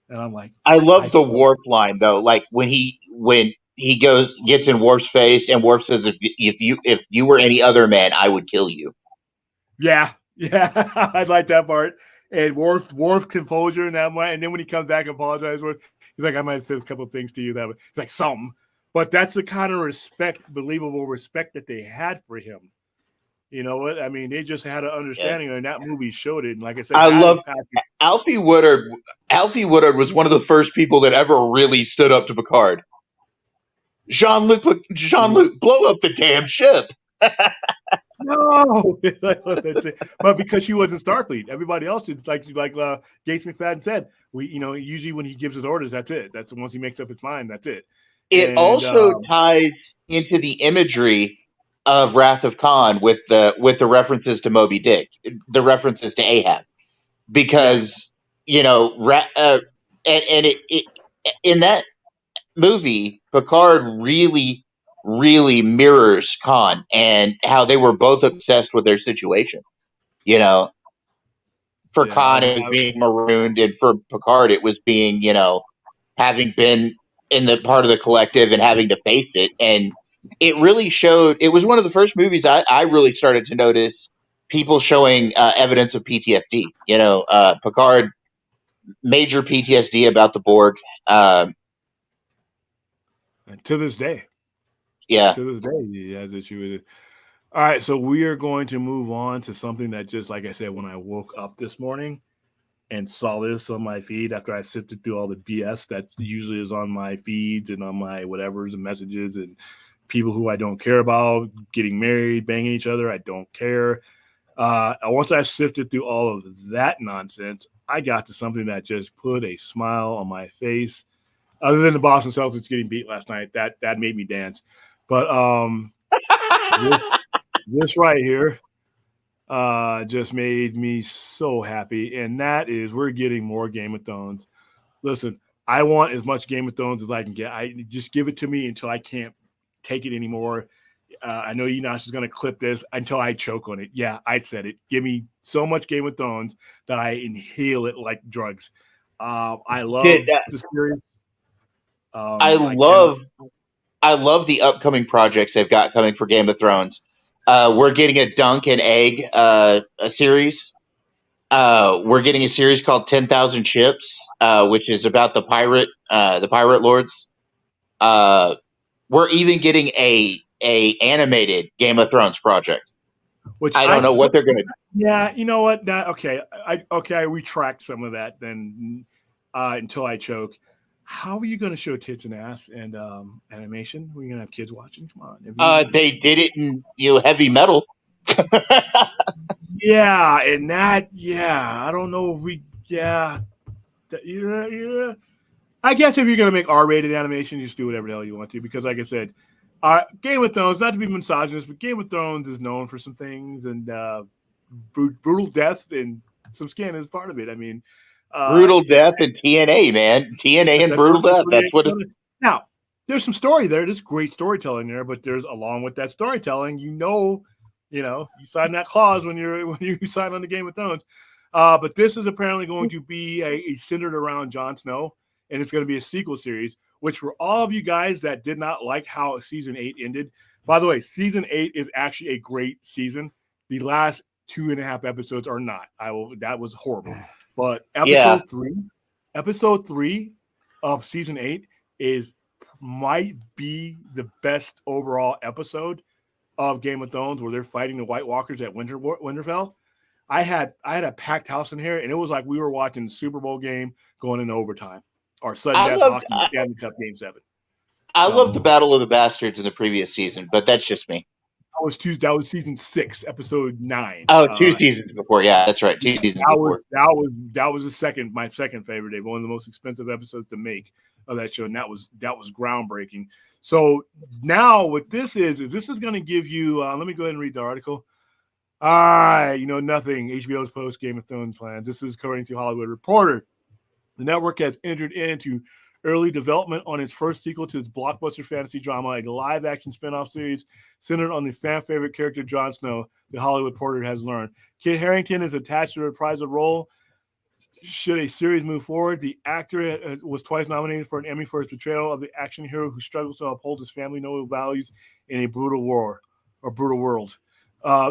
Speaker 1: And I'm like,
Speaker 3: I love the Warp line though. Like when he gets in Warp's face, and Warp says, "If you were any other man, I would kill you."
Speaker 1: Yeah, I like that part. And Worf's composure in that way. And then when he comes back and apologizes, he's like, I might have said a couple of things to you that it's like something. But that's the kind of believable respect that they had for him. You know what? I mean, they just had an understanding, and that movie showed it. And like I said,
Speaker 3: I love Alfie Woodard. Alfie Woodard was one of the first people that ever really stood up to Picard. Jean-Luc, blow up the damn ship.
Speaker 1: No, but because she wasn't Starfleet, everybody else is like Gates McFadden said. Usually when he gives his orders, that's it. That's once he makes up his mind, that's it.
Speaker 3: It also ties into the imagery of Wrath of Khan with the references to Moby Dick, the references to Ahab, because in that movie, Picard really mirrors Khan and how they were both obsessed with their situation. For Khan it was being marooned, and for Picard it was being having been in the part of the collective and having to face it. And it really showed. It was one of the first movies I really started to notice people showing evidence of PTSD. Picard, major PTSD about the Borg.
Speaker 1: To this day.
Speaker 3: Yeah.
Speaker 1: To this day, he has issue with it. All right, so we are going to move on to something that just, like I said, when I woke up this morning and saw this on my feed after I sifted through all the BS that usually is on my feeds and on my whatevers and messages and people who I don't care about getting married, banging each other, I don't care. Once I sifted through all of that nonsense, I got to something that just put a smile on my face. Other than the Boston Celtics getting beat last night, that made me dance. But this right here just made me so happy, and that is we're getting more Game of Thrones. Listen, I want as much Game of Thrones as I can get. I just give it to me until I can't take it anymore. I know Enosh is going to clip this until I choke on it. Yeah, I said it. Give me so much Game of Thrones that I inhale it like drugs. I love the series.
Speaker 3: I love the upcoming projects they've got coming for Game of Thrones. We're getting a Dunk and Egg a series. We're getting a series called 10,000 Ships, which is about the pirate lords. We're even getting a animated Game of Thrones project. Which I don't know what they're going to do.
Speaker 1: Yeah, you know what? Okay, I retract some of that then until I choke. How are you going to show tits and ass and animation? We're going to have kids watching. Come on.
Speaker 3: They did it in Heavy Metal.
Speaker 1: Yeah, and that. Yeah, I don't know if we. Yeah. I guess if you're going to make R-rated animation, you just do whatever the hell you want to. Because, like I said, Game of Thrones, not to be misogynist, but Game of Thrones is known for some things, and brutal death and some skin is part of it. I mean.
Speaker 3: Brutal death and TNA, man. TNA and brutal death. That's what.
Speaker 1: Now, there's some story there. There's great storytelling there, but there's along with that storytelling, you sign that clause when you sign on the Game of Thrones. But this is apparently going to be a centered around Jon Snow, and it's going to be a sequel series. Which for all of you guys that did not like how season 8 ended, by the way, season 8 is actually a great season. The last 2.5 episodes are not. That was horrible. But episode three of season 8 might be the best overall episode of Game of Thrones, where they're fighting the White Walkers at Winterfell. I had a packed house in here, and it was like we were watching the Super Bowl game going into overtime, or sudden death hockey Stanley Cup Game 7.
Speaker 3: I loved the Battle of the Bastards in the previous season, but that's just me.
Speaker 1: That was season 6, episode 9.
Speaker 3: Oh, 2 seasons before. Yeah, that's right. 2 seasons before.
Speaker 1: That was my second favorite, Dave. One of the most expensive episodes to make of that show, and that was groundbreaking. So now what this is going to give you. Let me go ahead and read the article. All right, nothing. HBO's post Game of Thrones plans. This is according to Hollywood Reporter. The network has entered into early development on its first sequel to its blockbuster fantasy drama, a live-action spin-off series centered on the fan-favorite character Jon Snow, the Hollywood Reporter has learned. Kit Harington is attached to reprise the role should a series move forward. The actor was twice nominated for an Emmy for his portrayal of the action hero who struggles to uphold his family noble values in a brutal world.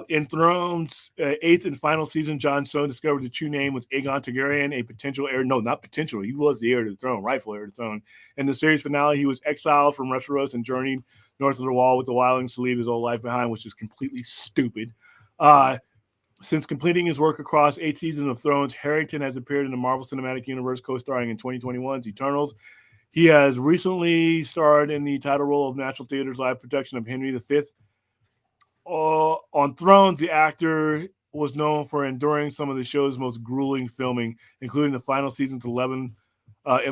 Speaker 1: In Thrones' 8th and final season, Jon Snow discovered the true name was Aegon Targaryen, a potential heir. No, not potential. He was the heir to the throne, rightful heir to the throne. In the series finale, he was exiled from Westeros and journeyed north of the Wall with the wildlings to leave his old life behind, which is completely stupid. Since completing his work across 8 seasons of Thrones, Harrington has appeared in the Marvel Cinematic Universe, co-starring in 2021's Eternals. He has recently starred in the title role of National Theater's live production of Henry V. On Thrones, the actor was known for enduring some of the show's most grueling filming, including the final season's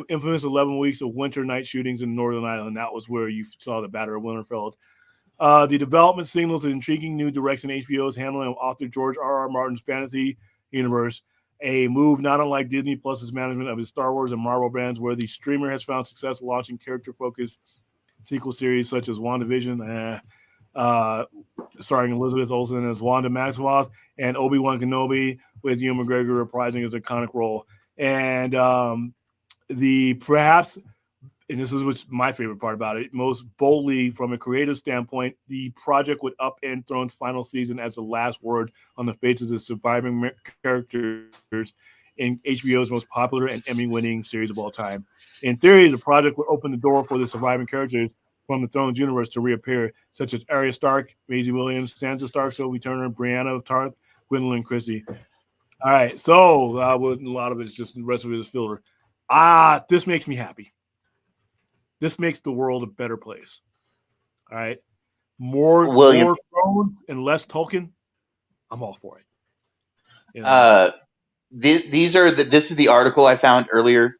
Speaker 1: infamous 11 weeks of winter night shootings in Northern Ireland. That was where you saw the Battle of Winterfell. The development signals an intriguing new direction HBO's handling of author George R.R. Martin's fantasy universe, a move not unlike Disney Plus's management of his Star Wars and Marvel brands, where the streamer has found success launching character-focused sequel series such as WandaVision, starring Elizabeth Olsen as Wanda Maximoff, and Obi-Wan Kenobi with Ewan McGregor reprising his iconic role. And and this is what's my favorite part about it, most boldly from a creative standpoint, the project would upend Thrones' final season as the last word on the faces of surviving characters in HBO's most popular and Emmy-winning series of all time. In theory, the project would open the door for the surviving characters from the Thrones universe to reappear, such as Arya Stark, Maisie Williams, Sansa Stark, Sophie Turner, Brianna of Tarth, Gwendolyn Christie. All right, so a lot of it's just the rest of it is filler. This makes me happy. This makes the world a better place. All right, more Thrones and less Tolkien. I'm all for it.
Speaker 3: This is the article I found earlier.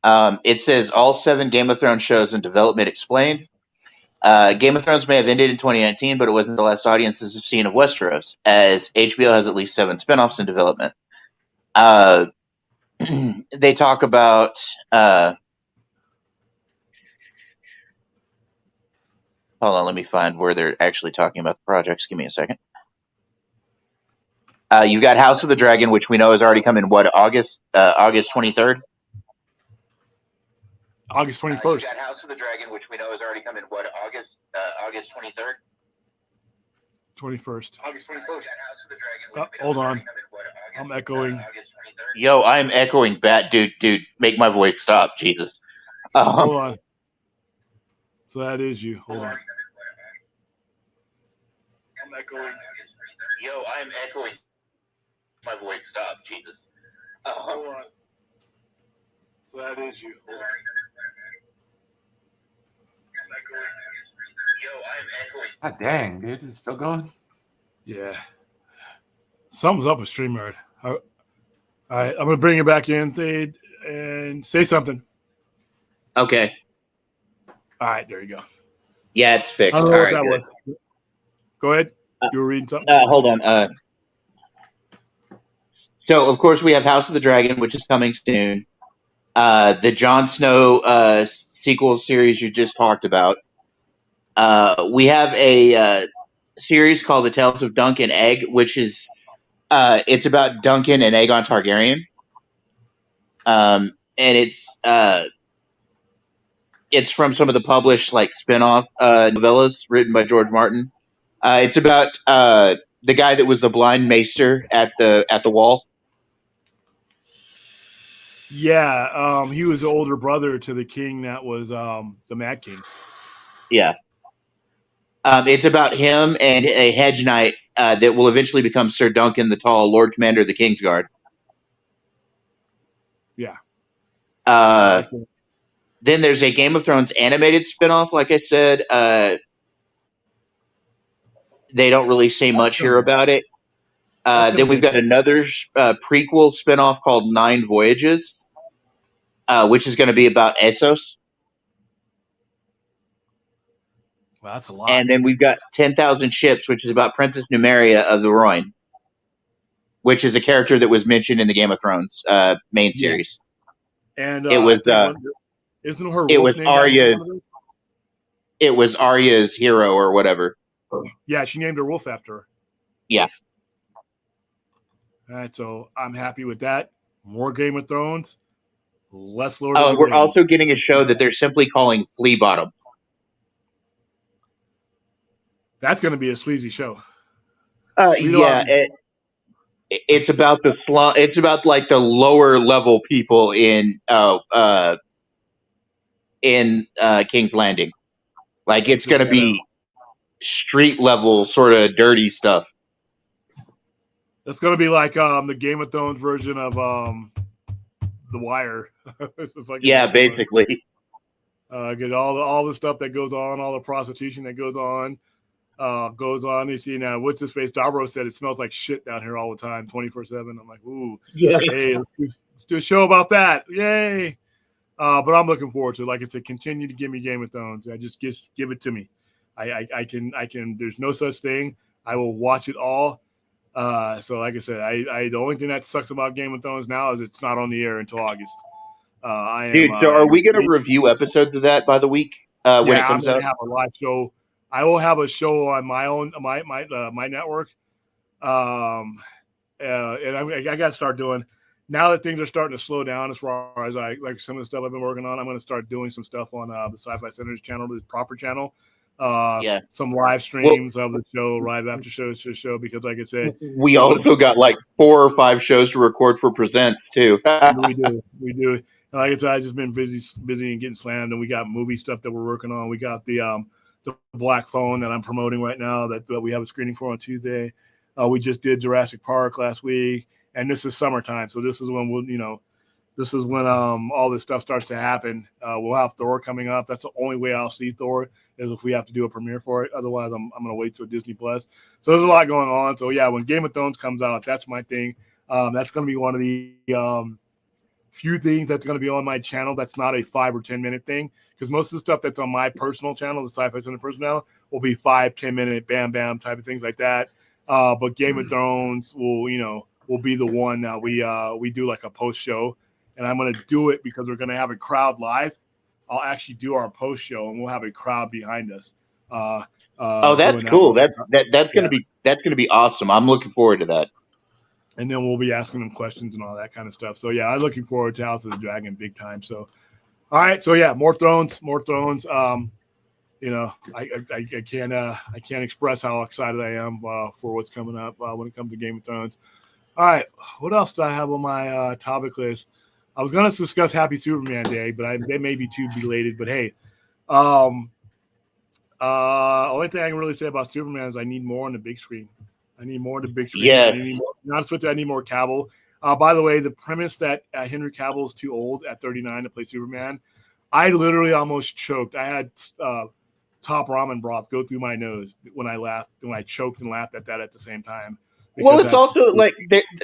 Speaker 3: It says all 7 Game of Thrones shows in development explained. Game of Thrones may have ended in 2019, but it wasn't the last audiences have seen of Westeros, as HBO has at least 7 spinoffs in development. They talk about hold on, let me find where they're actually talking about the projects. Give me a second. You've got House of the Dragon, which we know has already come in August 23rd.
Speaker 1: August 21st.
Speaker 3: You've got House of the Dragon, which we know has already come in August 23rd.
Speaker 1: 21st.
Speaker 3: August 21st.
Speaker 1: Hold on. I'm echoing.
Speaker 3: Yo, I'm echoing bad. Dude, make my voice stop. Jesus.
Speaker 1: Hold on. So that is you. Hold on. I'm echoing.
Speaker 3: Yo, I'm echoing. My voice stop. Jesus.
Speaker 1: Hold on. So that is you. Hold on. I'm echoing.
Speaker 3: Yo, I'm echoing.
Speaker 2: God dang, dude, it's still going.
Speaker 1: Yeah. Something's up with StreamYard. All right, I'm gonna bring you back in, Thade, and say something.
Speaker 3: Okay.
Speaker 1: All right, there you go.
Speaker 3: Yeah, it's fixed.
Speaker 1: I don't know what that was. Go ahead. You were reading something.
Speaker 3: Hold on. So, of course, we have House of the Dragon, which is coming soon. The Jon Snow sequel series you just talked about. We have a series called The Tales of Dunk and Egg, which is it's about Duncan and Aegon Targaryen. And it's from some of the published spin-off novellas written by George Martin. It's about the guy that was the blind maester at the Wall.
Speaker 1: Yeah, he was the older brother to the king that was the Mad King.
Speaker 3: Yeah. It's about him and a hedge knight that will eventually become Sir Duncan the Tall, Lord Commander of the Kingsguard.
Speaker 1: Yeah.
Speaker 3: Then there's a Game of Thrones animated spinoff, like I said. They don't really say much here about it. Then we've got another prequel spinoff called Nine Voyages, which is going to be about Essos.
Speaker 1: Well, that's a lot.
Speaker 3: And then we've got 10,000 Ships, which is about Princess Numeria of the Rhoyne, which is a character that was mentioned in the Game of Thrones main series.
Speaker 1: And
Speaker 3: it was
Speaker 1: isn't her
Speaker 3: it
Speaker 1: wolf
Speaker 3: was
Speaker 1: name
Speaker 3: Arya. It was Arya's hero or whatever.
Speaker 1: Yeah, she named her wolf after her.
Speaker 3: Yeah.
Speaker 1: All right, so I'm happy with that. More Game of Thrones, less Lord.
Speaker 3: Oh, we're also getting a show that they're simply calling Flea Bottom.
Speaker 1: That's going to be a sleazy show.
Speaker 3: Yeah, it's about the slum. It's about like the lower level people in King's Landing. Like it's going to be street level sort of dirty stuff.
Speaker 1: It's going to be like the Game of Thrones version of The Wire.
Speaker 3: Yeah, basically.
Speaker 1: Because all the stuff that goes on, all the prostitution that goes on. You see now, what's his face? Dabro said it smells like shit down here all the time, 24/7. I'm like, ooh,
Speaker 3: yeah.
Speaker 1: Hey, let's do a show about that, yay! But I'm looking forward to it. Like I said, continue to give me Game of Thrones. Just give it to me. I can. There's no such thing. I will watch it all. So like I said, the only thing that sucks about Game of Thrones now is it's not on the air until August.
Speaker 3: So are we going to review episodes of that by the week when it comes out?
Speaker 1: I'm going to have a live show. I will have a show on my own, my network. And I got to start doing, now that things are starting to slow down as far as like some of the stuff I've been working on, I'm going to start doing some stuff on the Sci-Fi Center's channel, the proper channel. Some live streams of the show, live after show, because like I said,
Speaker 3: we also got like 4 or 5 shows to record for Present too.
Speaker 1: we do. And like I said, I've just been busy and getting slammed, and we got movie stuff that we're working on. We got the Black Phone that I'm promoting right now that we have a screening for on Tuesday. We just did Jurassic Park last week, and this is summertime, so this is when all this stuff starts to happen. We'll have Thor coming up. That's the only way I'll see Thor is if we have to do a premiere for it. Otherwise, I'm going to wait till Disney Plus. So there's a lot going on. So yeah, when Game of Thrones comes out, that's my thing. That's going to be one of the few things that's going to be on my channel that's not a 5 or 10 minute thing, because most of the stuff that's on my personal channel, the Sci-Fi Center personal channel, will be 5-10 minute bam type of things like that. But Game of Thrones will be the one that we do like a post show, and I'm going to do it because we're going to have a crowd live. I'll actually do our post show and we'll have a crowd behind us.
Speaker 3: That's cool. That's going to be awesome. I'm looking forward to that.
Speaker 1: And then we'll be asking them questions and all that kind of stuff. So yeah, I'm looking forward to House of the Dragon big time. So, all right. So yeah, more thrones. I can't express how excited I am for what's coming up when it comes to Game of Thrones. All right. What else do I have on my topic list? I was going to discuss Happy Superman Day, but they may be too belated. But hey, only thing I can really say about Superman is I need more on the big screen. I need more on the big screen.
Speaker 3: Yeah.
Speaker 1: I need more Cavill. By the way, the premise that Henry Cavill is too old at 39 to play Superman, I literally almost choked. I had top ramen broth go through my nose when I laughed, when I choked and laughed at that at the same time.
Speaker 3: Well, it's also like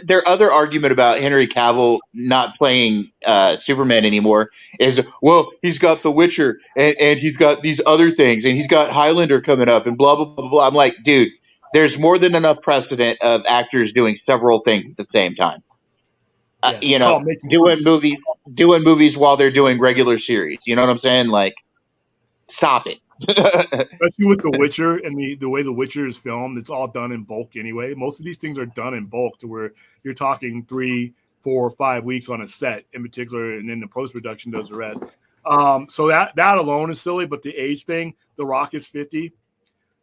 Speaker 3: their other argument about Henry Cavill not playing Superman anymore is, well, he's got The Witcher and he's got these other things and he's got Highlander coming up and blah, blah, blah, blah. I'm like, dude, there's more than enough precedent of actors doing several things at the same time. Doing movies while they're doing regular series. You know what I'm saying? Like, stop it.
Speaker 1: Especially with The Witcher and the way The Witcher is filmed, it's all done in bulk anyway. Most of these things are done in bulk to where you're talking 3, 4, 5 weeks on a set in particular, and then the post-production does the rest. So that alone is silly, but the age thing, The Rock is 50.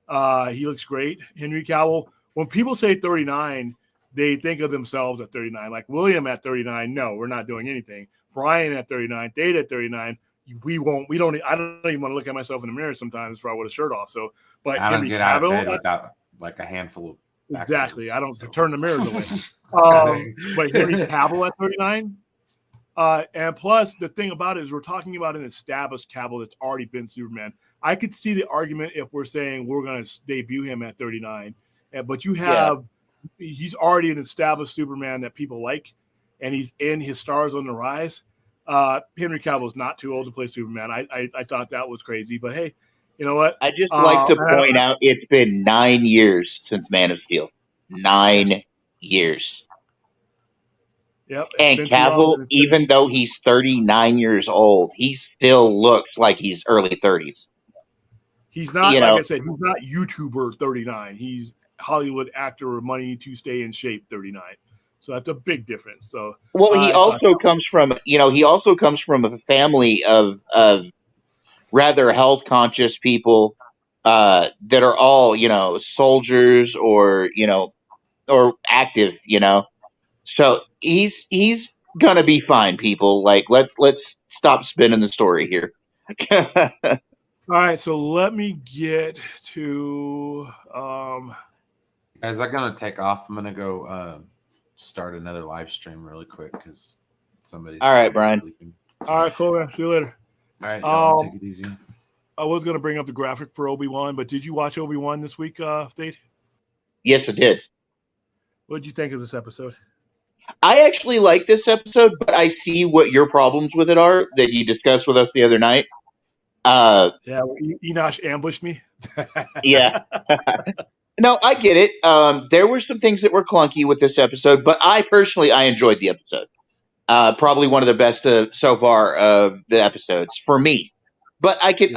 Speaker 1: He looks great. Henry Cavill, when people say 39, they think of themselves at 39. Like William at 39, no, we're not doing anything. Brian at 39, Dade at 39, I don't even want to look at myself in the mirror sometimes before I with a shirt off. So, but
Speaker 2: I don't
Speaker 1: Henry
Speaker 2: get out of bed
Speaker 1: Cavill,
Speaker 2: without like a handful of
Speaker 1: exactly.
Speaker 2: backwards,
Speaker 1: I don't
Speaker 2: so.
Speaker 1: turn the mirrors away. But Henry Cavill at 39, And plus, the thing about it is we're talking about an established Cavill that's already been Superman. I could see the argument if we're saying we're going to debut him at 39, but you have he's already an established Superman that people like, and he's in his stars on the rise. Henry Cavill is not too old to play Superman. I thought that was crazy, but hey, you know what?
Speaker 3: I just like to point out it's been 9 years since Man of Steel. 9 years.
Speaker 1: Yep.
Speaker 3: And Cavill, even though he's 39 years old, he still looks like he's early 30s.
Speaker 1: He's not, like I said, he's not YouTuber 39. He's Hollywood actor with money to stay in shape 39. So that's a big difference. So
Speaker 3: he also comes from a family of rather health conscious people that are all, soldiers or active, So he's gonna be fine, people. Like let's stop spinning the story here.
Speaker 1: All right, so let me get to
Speaker 2: guys, I'm gonna take off. I'm gonna go start another live stream really quick because somebody's
Speaker 3: all right, Brian.
Speaker 2: Sleeping.
Speaker 1: All right, cool, man. See you later.
Speaker 2: All right, y'all, take it easy.
Speaker 1: I was gonna bring up the graphic for Obi-Wan, but did you watch Obi-Wan this week, State?
Speaker 3: Yes, I did.
Speaker 1: What did you think of this episode?
Speaker 3: I actually like this episode, but I see what your problems with it are that you discussed with us the other night.
Speaker 1: Yeah, Enosh ambushed me.
Speaker 3: Yeah. No, I get it. There were some things that were clunky with this episode, but I enjoyed the episode. Probably one of the best so far of the episodes for me. But I can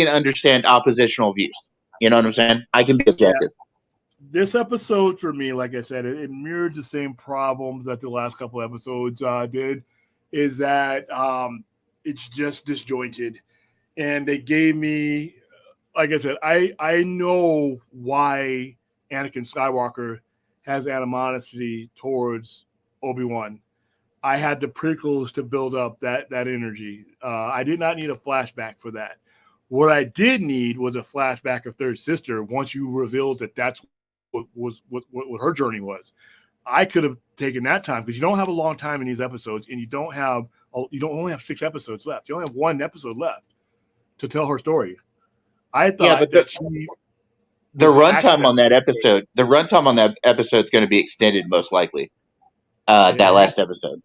Speaker 3: understand oppositional views. You know what I'm saying? I can be objective.
Speaker 1: Yeah. This episode for me, like I said, it mirrored the same problems that the last couple episodes did. Is that it's just disjointed, and they gave me, like I said, I know why Anakin Skywalker has animosity towards Obi-Wan. I had the prequels to build up that energy. I did not need a flashback for that. What I did need was a flashback of Third Sister once you revealed that that's what her journey was. I could have taken that time because you don't have a long time in these episodes, and you don't only have 6 episodes left. You only have 1 episode left to tell her story. I thought
Speaker 3: the runtime on that episode is going to be extended most likely. That last episode.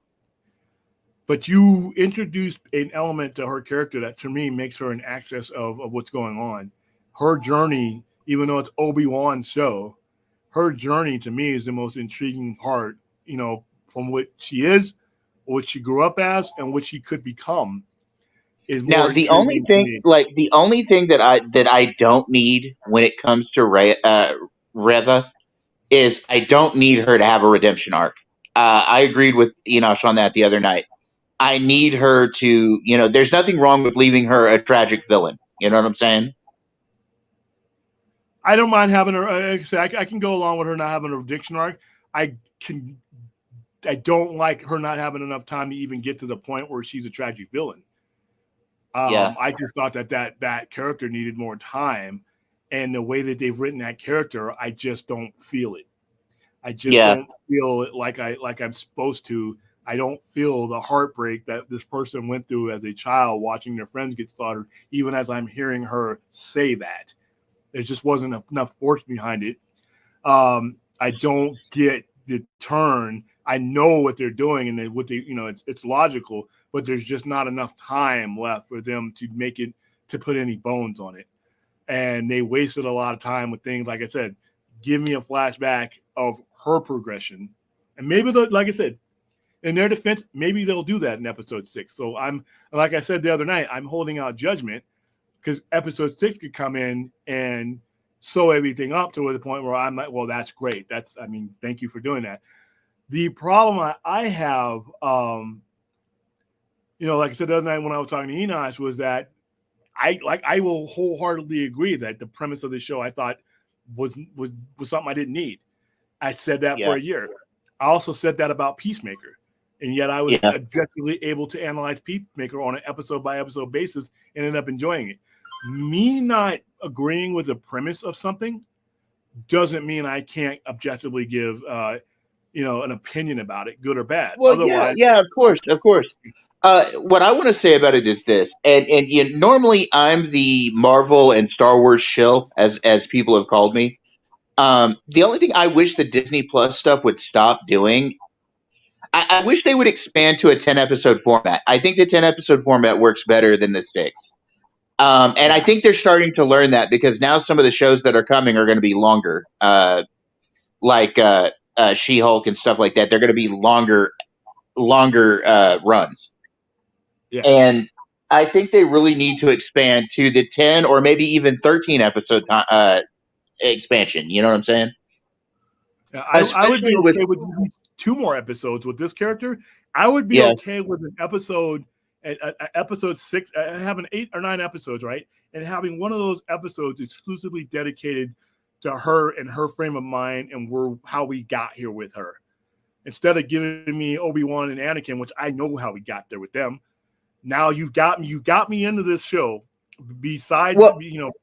Speaker 1: But you introduced an element to her character that to me makes her an access of what's going on. Her journey, even though it's Obi-Wan's show, her journey to me is the most intriguing part, from what she is, what she grew up as, and what she could become.
Speaker 3: Now the only thing that I don't need when it comes to Reva is I don't need her to have a redemption arc. I agreed with Enosh on that the other night. I need her to, there's nothing wrong with leaving her a tragic villain. You know what I'm saying?
Speaker 1: I don't mind having her. I can go along with her not having a redemption arc. I don't like her not having enough time to even get to the point where she's a tragic villain. I just thought that character needed more time, and the way that they've written that character, I just don't feel it. I just don't feel it like I'm supposed to. I don't feel the heartbreak that this person went through as a child watching their friends get slaughtered, even as I'm hearing her say that. There just wasn't enough force behind it. I don't get the turn. I know what they're doing, and it's logical, but there's just not enough time left for them to make it to put any bones on it. And they wasted a lot of time with things like I said. Give me a flashback of her progression, and maybe like I said, in their defense, maybe they'll do that in episode 6. So like I said the other night, I'm holding out judgment because episode 6 could come in and sew everything up to the point where I'm like, well, that's great. Thank you for doing that. The problem I have, like I said the other night when I was talking to Enosh, was that I will wholeheartedly agree that the premise of the show I thought was something I didn't need. I said that for a year. I also said that about Peacemaker. And yet I was objectively able to analyze Peacemaker on an episode-by-episode basis and ended up enjoying it. Me not agreeing with the premise of something doesn't mean I can't objectively give, an opinion about it, good or bad.
Speaker 3: Well,
Speaker 1: Otherwise,
Speaker 3: yeah, of course, of course. What I want to say about it is this, and normally I'm the Marvel and Star Wars shill, as people have called me. The only thing I wish the Disney Plus stuff would stop doing, I wish they would expand to a 10-episode format. I think the 10-episode format works better than the 6. And I think they're starting to learn that, because now some of the shows that are coming are going to be longer, like She-Hulk and stuff like that. They're going to be longer runs.
Speaker 1: Yeah.
Speaker 3: And I think they really need to expand to the 10 or maybe even 13 episode expansion. You know what I'm saying?
Speaker 1: Yeah, I would be okay with 2 more episodes with this character. I would be okay with an episode, episode 6, having 8 or 9 episodes, right? And having one of those episodes exclusively dedicated to her and her frame of mind and how we got here with her. Instead of giving me Obi-Wan and Anakin, which I know how we got there with them. Now you got me into this show. Besides,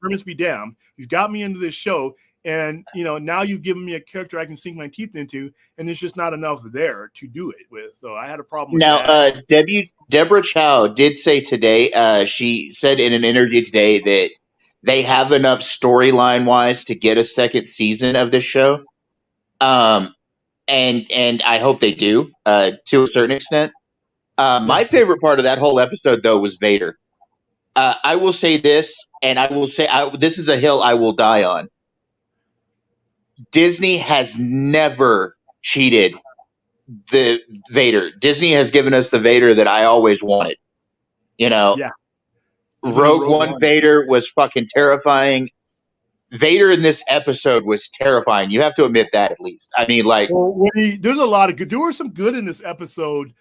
Speaker 1: premise be damned, you've got me into this show, and now you've given me a character I can sink my teeth into, and there's just not enough there to do it with. So I had a problem with that.
Speaker 3: Deborah Chow did say today, she said in an interview today that they have enough storyline wise to get a second season of this show. And I hope they do, to a certain extent. My favorite part of that whole episode, though, was Vader. I will say this, and I will say this is a hill I will die on. Disney has never cheated the Vader. Disney has given us the Vader that I always wanted. Rogue One Vader was fucking terrifying. Vader in this episode was terrifying. You have to admit that, at least. I mean,
Speaker 1: there's a lot of good. There was some good in this episode.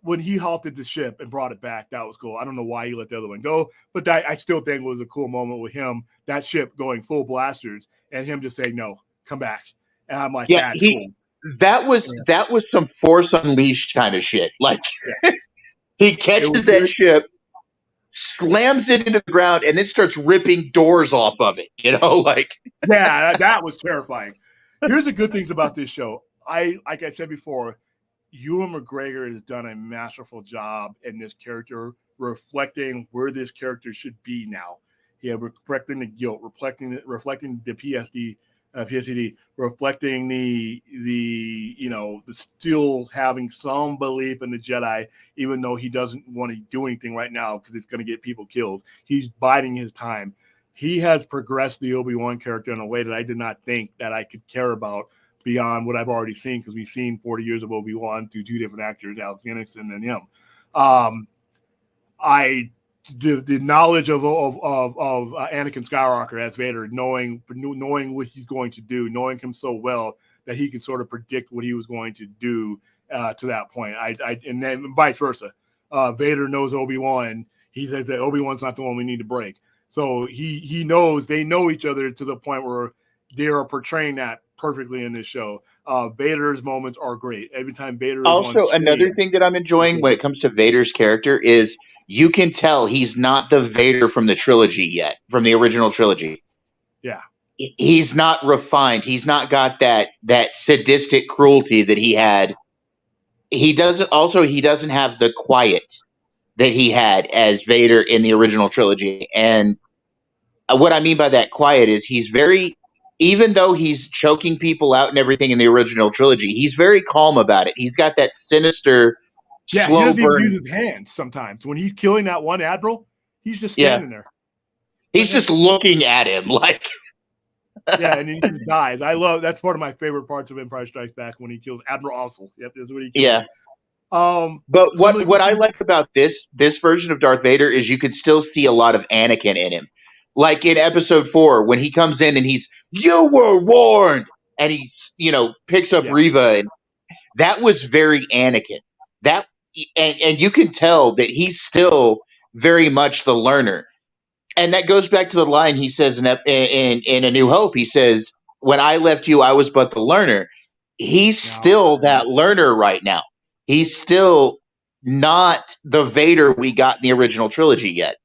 Speaker 1: When he halted the ship and brought it back, that was cool. I don't know why he let the other one go, but I still think it was a cool moment with him, that ship going full blasters and him just saying, no, come back. And I'm like, that's cool.
Speaker 3: That was some Force Unleashed kind of shit. He catches that ship, slams it into the ground, and then starts ripping doors off of it.
Speaker 1: Yeah, that was terrifying. Here's the good things about this show. Like I said before, Ewan McGregor has done a masterful job in this character, reflecting where this character should be now. Reflecting the guilt, reflecting the PTSD, reflecting the still having some belief in the Jedi, even though he doesn't want to do anything right now because it's going to get people killed. He's biding his time. He has progressed the Obi-Wan character in a way that I did not think that I could care about beyond what I've already seen, because we've seen 40 years of Obi-Wan through 2 different actors, Alex Guinness and then him. The knowledge of Anakin Skywalker as Vader, knowing what he's going to do, knowing him so well that he can sort of predict what he was going to do to that point. And then vice versa. Vader knows Obi-Wan. He says that Obi-Wan's not the one we need to break. So he knows they know each other to the point where they are portraying that perfectly in this show. Vader's moments are great. Every time Vader is
Speaker 3: also
Speaker 1: on screen,
Speaker 3: another thing that I'm enjoying when it comes to Vader's character is you can tell he's not the Vader from the trilogy yet, from the original trilogy.
Speaker 1: Yeah.
Speaker 3: He's not refined. He's not got that sadistic cruelty that he had. He doesn't have the quiet that he had as Vader in the original trilogy. And what I mean by that quiet is he's very, even though he's choking people out and everything in the original trilogy, he's very calm about it. He's got that sinister, slow
Speaker 1: he doesn't
Speaker 3: burn.
Speaker 1: even use his hands sometimes. When he's killing that one admiral, he's just standing there.
Speaker 3: He's just looking at him like.
Speaker 1: And he just dies. That's part of my favorite parts of Empire Strikes Back, when he kills Admiral Ossel. Yep, that's what he kills.
Speaker 3: Yeah. But what I like about this version of Darth Vader is you can still see a lot of Anakin in him. Like in episode 4, when he comes in and he's, "You were warned," and he, picks up Reva, and that was very Anakin. And you can tell that he's still very much the learner. And that goes back to the line he says in A New Hope. He says, "When I left you, I was but the learner." He's still that learner right now. He's still not the Vader we got in the original trilogy yet.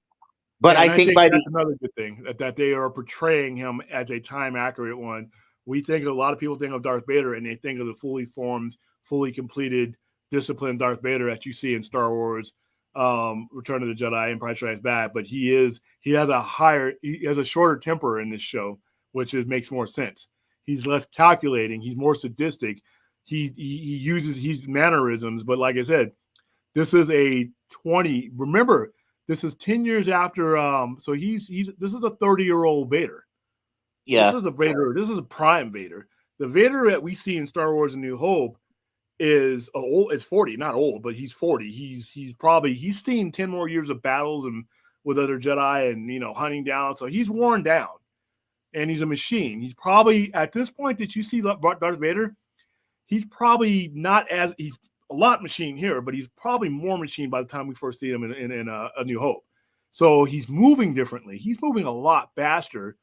Speaker 3: But I think
Speaker 1: that's another good thing, that they are portraying him as a time accurate one, A lot of people think of Darth Vader and they think of the fully formed, fully completed, disciplined Darth Vader that you see in Star Wars, Return of the Jedi, Empire Strikes Back. But he has a shorter temper in this show, which makes more sense. He's less calculating. He's more sadistic. He uses his mannerisms. But like I said, this is a 20. Remember, this is 10 years after. So this is a 30-year-old Vader.
Speaker 3: Yeah.
Speaker 1: This is a Vader. This is a prime Vader. The Vader that we see in Star Wars: A New Hope is 40, not old, but he's 40. He's seen 10 more years of battles and with other Jedi and hunting down. So he's worn down, and he's a machine. He's probably at this point that you see Darth Vader. He's probably not as he's a lot machine here, but he's probably more machine by the time we first see him in A New Hope. So he's moving differently. He's moving a lot faster.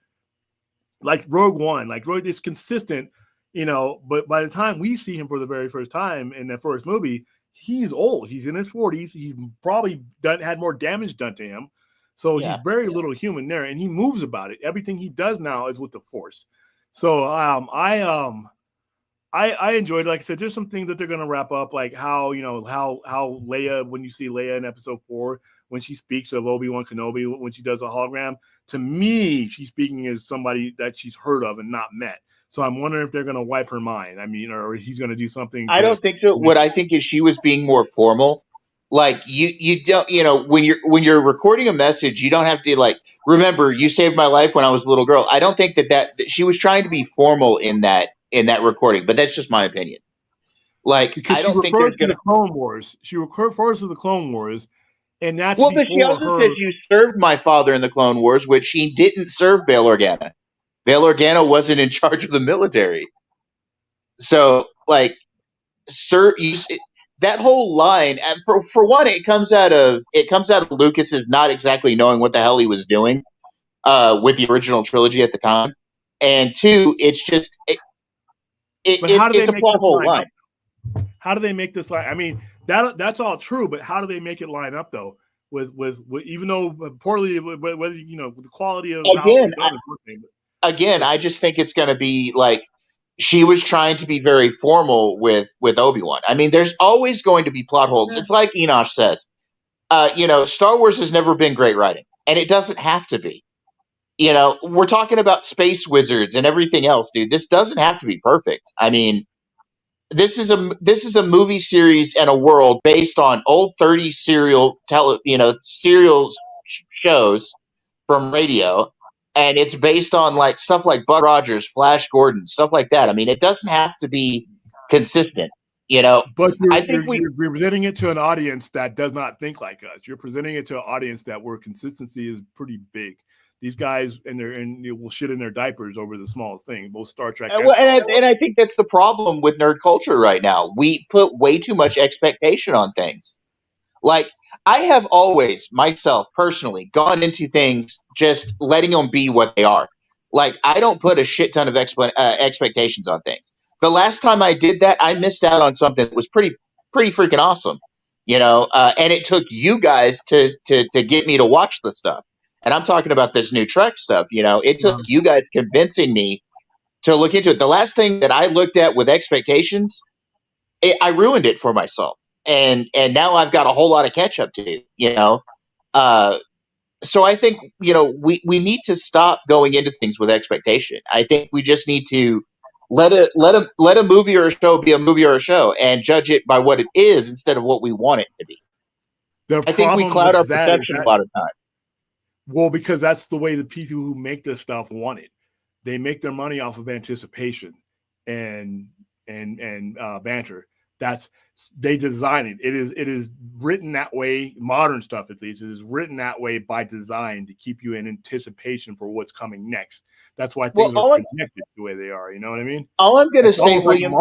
Speaker 1: Like Rogue One, Rogue is consistent, but by the time we see him for the very first time in that first movie, he's old. He's in his 40s. He's probably had more damage done to him. So he's very little human there, and he moves about it. Everything he does now is with the Force. So I enjoyed it. Like I said, there's some things that they're going to wrap up, like how Leia, when you see Leia in episode 4, when she speaks of Obi-Wan Kenobi, when she does a hologram, to me, she's speaking as somebody that she's heard of and not met. So I'm wondering if they're going to wipe her mind. Or he's going to do something.
Speaker 3: I don't think so. What I think is she was being more formal. Like you don't, when you're recording a message, you don't have to remember you saved my life when I was a little girl. I don't think that she was trying to be formal in that recording, but that's just my opinion.
Speaker 1: Because
Speaker 3: I don't think there's
Speaker 1: the Clone Wars. She refers to the Clone Wars. And that's
Speaker 3: but she also says you served my father in the Clone Wars, which she didn't serve Bail Organa. Bail Organa wasn't in charge of the military. So, that whole line, for one, it comes out of Lucas's not exactly knowing what the hell he was doing with the original trilogy at the time, and two, it's just it's a plot hole line.
Speaker 1: How do they make this line? That's all true, but how do they make it line up though? With even though poorly, whether with the quality of
Speaker 3: again, I just think it's going to be she was trying to be very formal with Obi-Wan. There's always going to be plot holes. It's like Enosh says, Star Wars has never been great writing, and it doesn't have to be. We're talking about space wizards and everything else, dude. This doesn't have to be perfect. This is a movie series and a world based on old 30s serial shows from radio, and it's based on stuff like Buck Rogers, Flash Gordon, stuff like that. It doesn't have to be consistent,
Speaker 1: But you're presenting it to an audience that does not think like us. You're presenting it to an audience where consistency is pretty big. These guys will shit in their diapers over the smallest thing. Both Star Trek
Speaker 3: and I think that's the problem with nerd culture right now. We put way too much expectation on things. I have always myself personally gone into things just letting them be what they are. I don't put a shit ton of expectations on things. The last time I did that, I missed out on something that was pretty freaking awesome. And it took you guys to get me to watch the stuff. And I'm talking about this new Trek stuff. It took you guys convincing me to look into it. The last thing that I looked at with expectations, I ruined it for myself. And now I've got a whole lot of catch up to do, so I think, we need to stop going into things with expectation. I think we just need to let a movie or a show be a movie or a show and judge it by what it is instead of what we want it to be. I think we cloud our perception a lot of times.
Speaker 1: Well, because that's the way the people who make this stuff want it. They make their money off of anticipation and banter. They design it. It is written that way. Modern stuff, at least, it is written that way by design to keep you in anticipation for what's coming next. That's why things are connected the way they are. You know what I mean?
Speaker 3: All I'm going to say, William,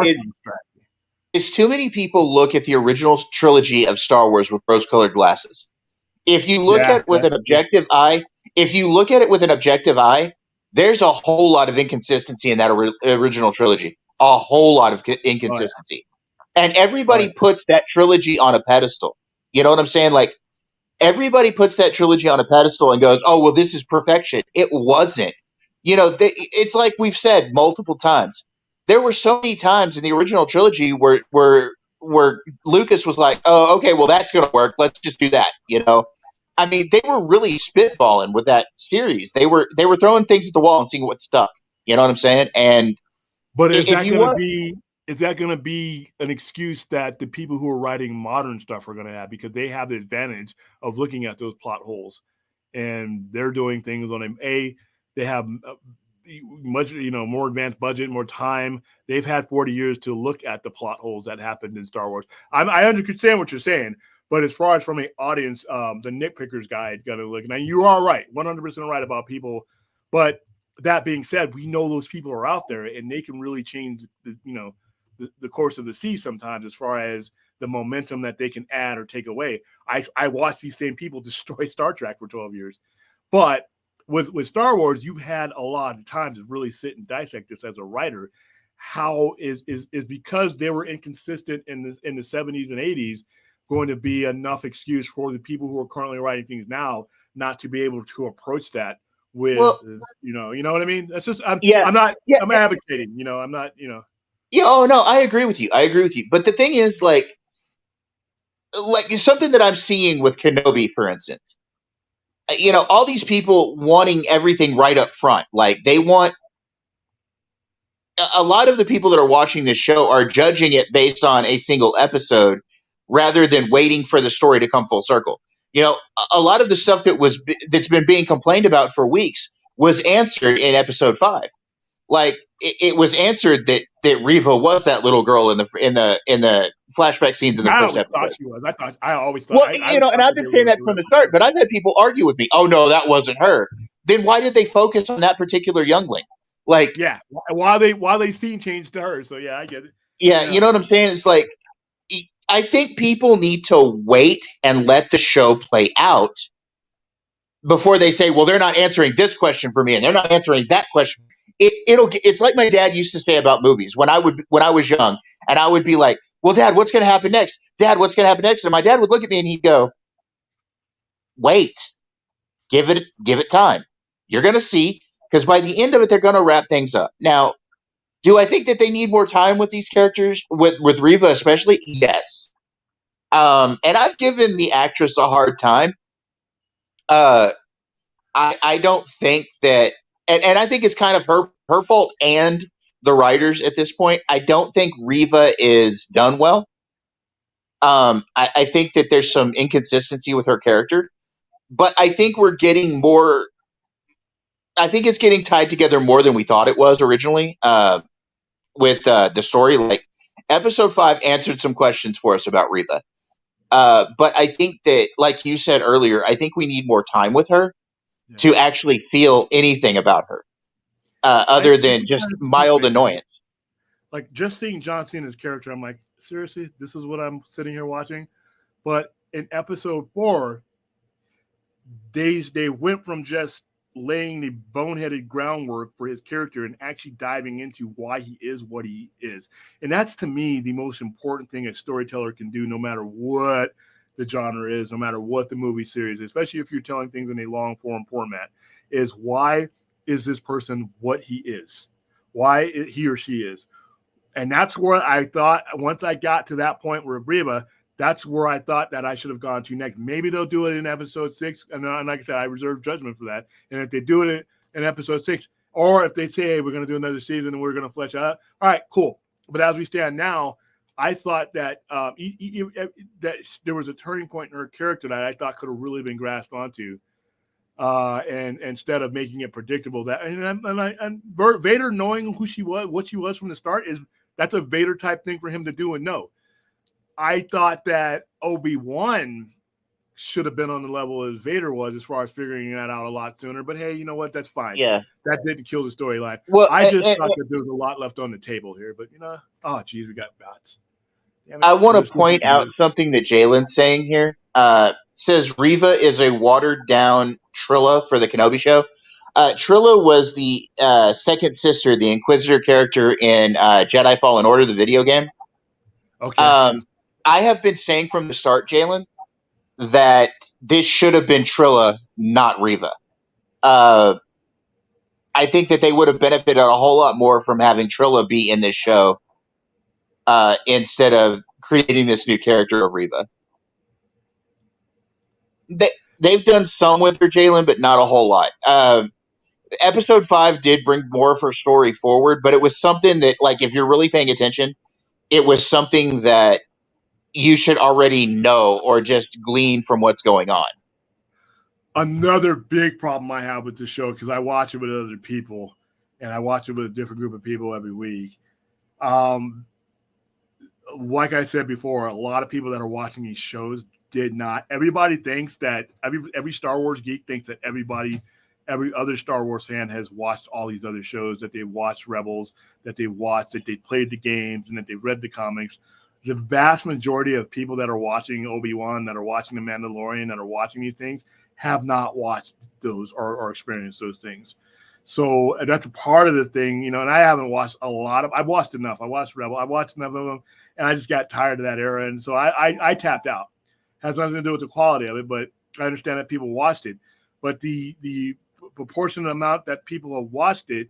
Speaker 3: is too many people look at the original trilogy of Star Wars with rose-colored glasses. If you look at it with an objective eye, there's a whole lot of inconsistency in that original trilogy. A whole lot of inconsistency. And everybody puts that trilogy on a pedestal. You know what I'm saying? Everybody puts that trilogy on a pedestal and goes, oh, well, this is perfection. It wasn't. It's like we've said multiple times. There were so many times in the original trilogy where Lucas was like, "Oh, okay, well that's going to work. Let's just do that." I mean, they were really spitballing with that series. They were throwing things at the wall and seeing what stuck. You know what I'm saying? And
Speaker 1: But
Speaker 3: if you want,
Speaker 1: is that going to be an excuse that the people who are writing modern stuff are going to have, because they have the advantage of looking at those plot holes, and they're doing things on they have much more advanced budget, more time. They've had 40 years to look at the plot holes that happened in Star Wars. I understand what you're saying, but as far as from an audience, the nitpickers guide got to look. Now you are right, 100% right about people, but that being said, we know those people are out there, and they can really change the course of the sea sometimes, as far as the momentum that they can add or take away. I watched these same people destroy Star Trek for 12 years, but with Star Wars, you've had a lot of time to really sit and dissect this as a writer. How is because they were inconsistent in the 70s and 80s going to be enough excuse for the people who are currently writing things now not to be able to approach that with you know what I mean? That's just I'm not advocating, I'm not.
Speaker 3: Yeah, oh no, I agree with you. But the thing is, like something that I'm seeing with Kenobi, for instance. All these people wanting everything right up front. Like, they want a lot of the people that are watching this show are judging it based on a single episode rather than waiting for the story to come full circle. A lot of the stuff that's been being complained about for weeks was answered in episode 5. Like, it was answered that Reva was that little girl in the flashback scenes in the first episode.
Speaker 1: I thought she was. I always thought.
Speaker 3: Well, and I've been saying that from the start, but I've had people argue with me. Oh no, that wasn't her. Then why did they focus on that particular youngling? Like,
Speaker 1: yeah, why they scene changed to her? So yeah, I get it.
Speaker 3: Yeah, you know what I'm saying? It's like, I think people need to wait and let the show play out before they say, well, they're not answering this question for me and they're not answering that question. It's like my dad used to say about movies when I was young, and I would be like, well, Dad, what's going to happen next? Dad, what's going to happen next? And my dad would look at me and he'd go, wait, give it time. You're going to see, because by the end of it, they're going to wrap things up. Now, do I think that they need more time with these characters, with Reva especially? Yes. And I've given the actress a hard time. I don't think that, and I think it's kind of her fault and the writers at this point. I don't think Reva is done well. I think that there's some inconsistency with her character, but I think we're getting more. I think it's getting tied together more than we thought it was originally. With the story, like episode 5 answered some questions for us about Reva. But I think that, like you said earlier, I think we need more time with her to actually feel anything about her, other than just mild annoyance.
Speaker 1: Like, just seeing John Cena's character, I'm like, seriously, this is what I'm sitting here watching. But in episode 4, they went from just laying the boneheaded groundwork for his character and actually diving into why he is what he is. And that's, to me, the most important thing a storyteller can do, no matter what the genre is, no matter what the movie series, especially if you're telling things in a long form format, is why is this person what he is? Why he or she is? And that's where I thought, once I got to that point where Reva, that's where I thought that I should have gone to next. Maybe they'll do it in episode 6. And like I said, I reserve judgment for that. And if they do it in episode 6, or if they say, hey, we're going to do another season and we're going to flesh out, all right, cool. But as we stand now, I thought that that there was a turning point in her character that I thought could have really been grasped onto. And instead of making it predictable, that and Vader knowing who she was, what she was from the start, that's a Vader type thing for him to do and know. I thought that Obi-Wan should have been on the level as Vader was, as far as figuring that out a lot sooner. But hey, you know what? That's fine.
Speaker 3: Yeah,
Speaker 1: that didn't kill the storyline.
Speaker 3: Well,
Speaker 1: I just thought that there was a lot left on the table here. But oh geez, we got bots.
Speaker 3: I want to point out something that Jalen's saying here. Says Reva is a watered down Trilla for the Kenobi show. Trilla was the second sister, the Inquisitor character in Jedi Fallen Order, the video game.
Speaker 1: Okay.
Speaker 3: I have been saying from the start, Jalen, that this should have been Trilla, not Reva. I I think that they would have benefited a whole lot more from having Trilla be in this show instead of creating this new character of Reva. They've done some with her, Jalen, but not a whole lot. Episode 5 did bring more of her story forward, but it was something that, like, if you're really paying attention, it was something that you should already know or just glean from what's going on.
Speaker 1: Another big problem I have with the show, because I watch it with other people, and I watch it with a different group of people every week. Like I said before, a lot of people that are watching these shows did not. Everybody thinks that every Star Wars geek thinks that every other Star Wars fan has watched all these other shows, that they've watched Rebels, that they've watched, that they played the games, and that they've read the comics. The vast majority of people that are watching Obi-Wan, that are watching The Mandalorian, that are watching these things, have not watched those or experienced those things. So that's a part of the thing, you know, and I haven't watched a lot of, I've watched enough. I watched Rebel, I watched enough of them, and I just got tired of that era. And so I tapped out. Has nothing to do with the quality of it, but I understand that people watched it. But the proportionate amount that people have watched it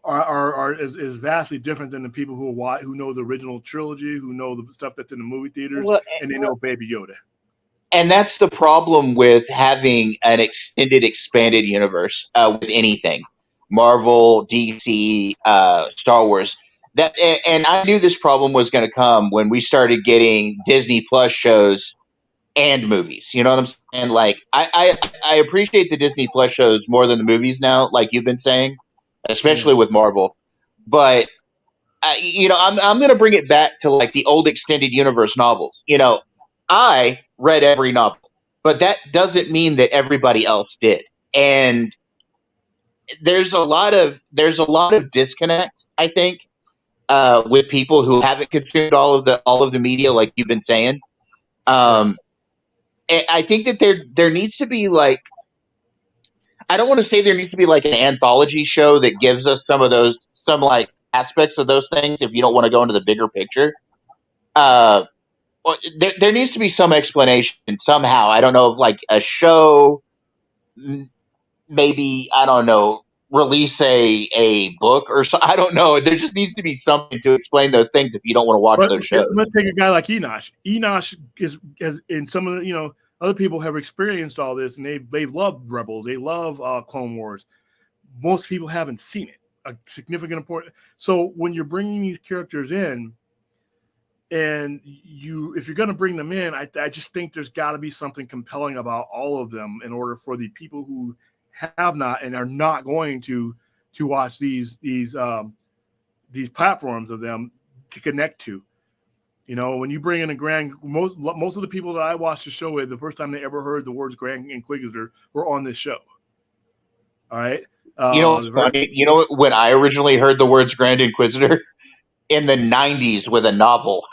Speaker 1: is vastly different than the people who know the original trilogy, who know the stuff that's in the movie theaters, and they know Baby Yoda.
Speaker 3: And that's the problem with having an extended, expanded universe with anything, Marvel, DC, Star Wars. And I knew this problem was going to come when we started getting Disney Plus shows and movies. You know what I'm saying? Like, I appreciate the Disney Plus shows more than the movies now, like you've been saying, especially with Marvel. But you know, I'm going to bring it back to like the old extended universe novels. You know, I read every novel, but that doesn't mean that everybody else did. And there's a lot of disconnect, I think, with people who haven't consumed all of the media, like you've been saying. I think that there needs to be, like, I don't want to say there needs to be like an anthology show that gives us some like aspects of those things if you don't want to go into the bigger picture. There needs to be some explanation somehow. I don't know, if like a show, maybe, I don't know, release a book or so. I don't know. There just needs to be something to explain those things if you don't want to watch those shows.
Speaker 1: Let's take a guy like Enosh. Enosh has in some of the, you know, other people have experienced all this, and they've loved Rebels. They love Clone Wars. Most people haven't seen it. A significant important. So when you're bringing these characters in, and if you're going to bring them in, I just think there's got to be something compelling about all of them in order for the people who have not and are not going to watch these platforms of them to connect to. You know, when you bring in most of the people that I watched the show with, the first time they ever heard the words Grand Inquisitor were on this show. All right.
Speaker 3: You know what's funny? You know, when I originally heard the words Grand Inquisitor in the 90s with a novel,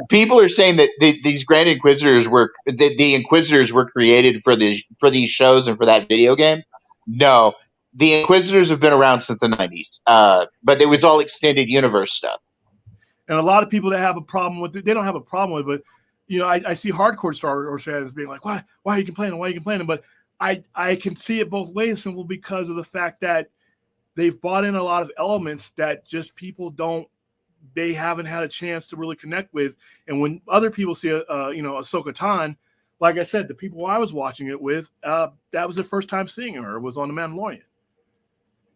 Speaker 3: people are saying that these Grand Inquisitors the Inquisitors were created for these shows and for that video game. No, the Inquisitors have been around since the 90s, but it was all extended universe stuff.
Speaker 1: And a lot of people that have a problem with it, they don't have a problem with it, but, you know, I see hardcore Star Wars fans being like, why are you complaining? Why are you complaining? But I can see it both ways, simply because of the fact that they've brought in a lot of elements that just they haven't had a chance to really connect with. And when other people see, Ahsoka Tano, like I said, the people I was watching it with, that was the first time seeing her, was on The Mandalorian.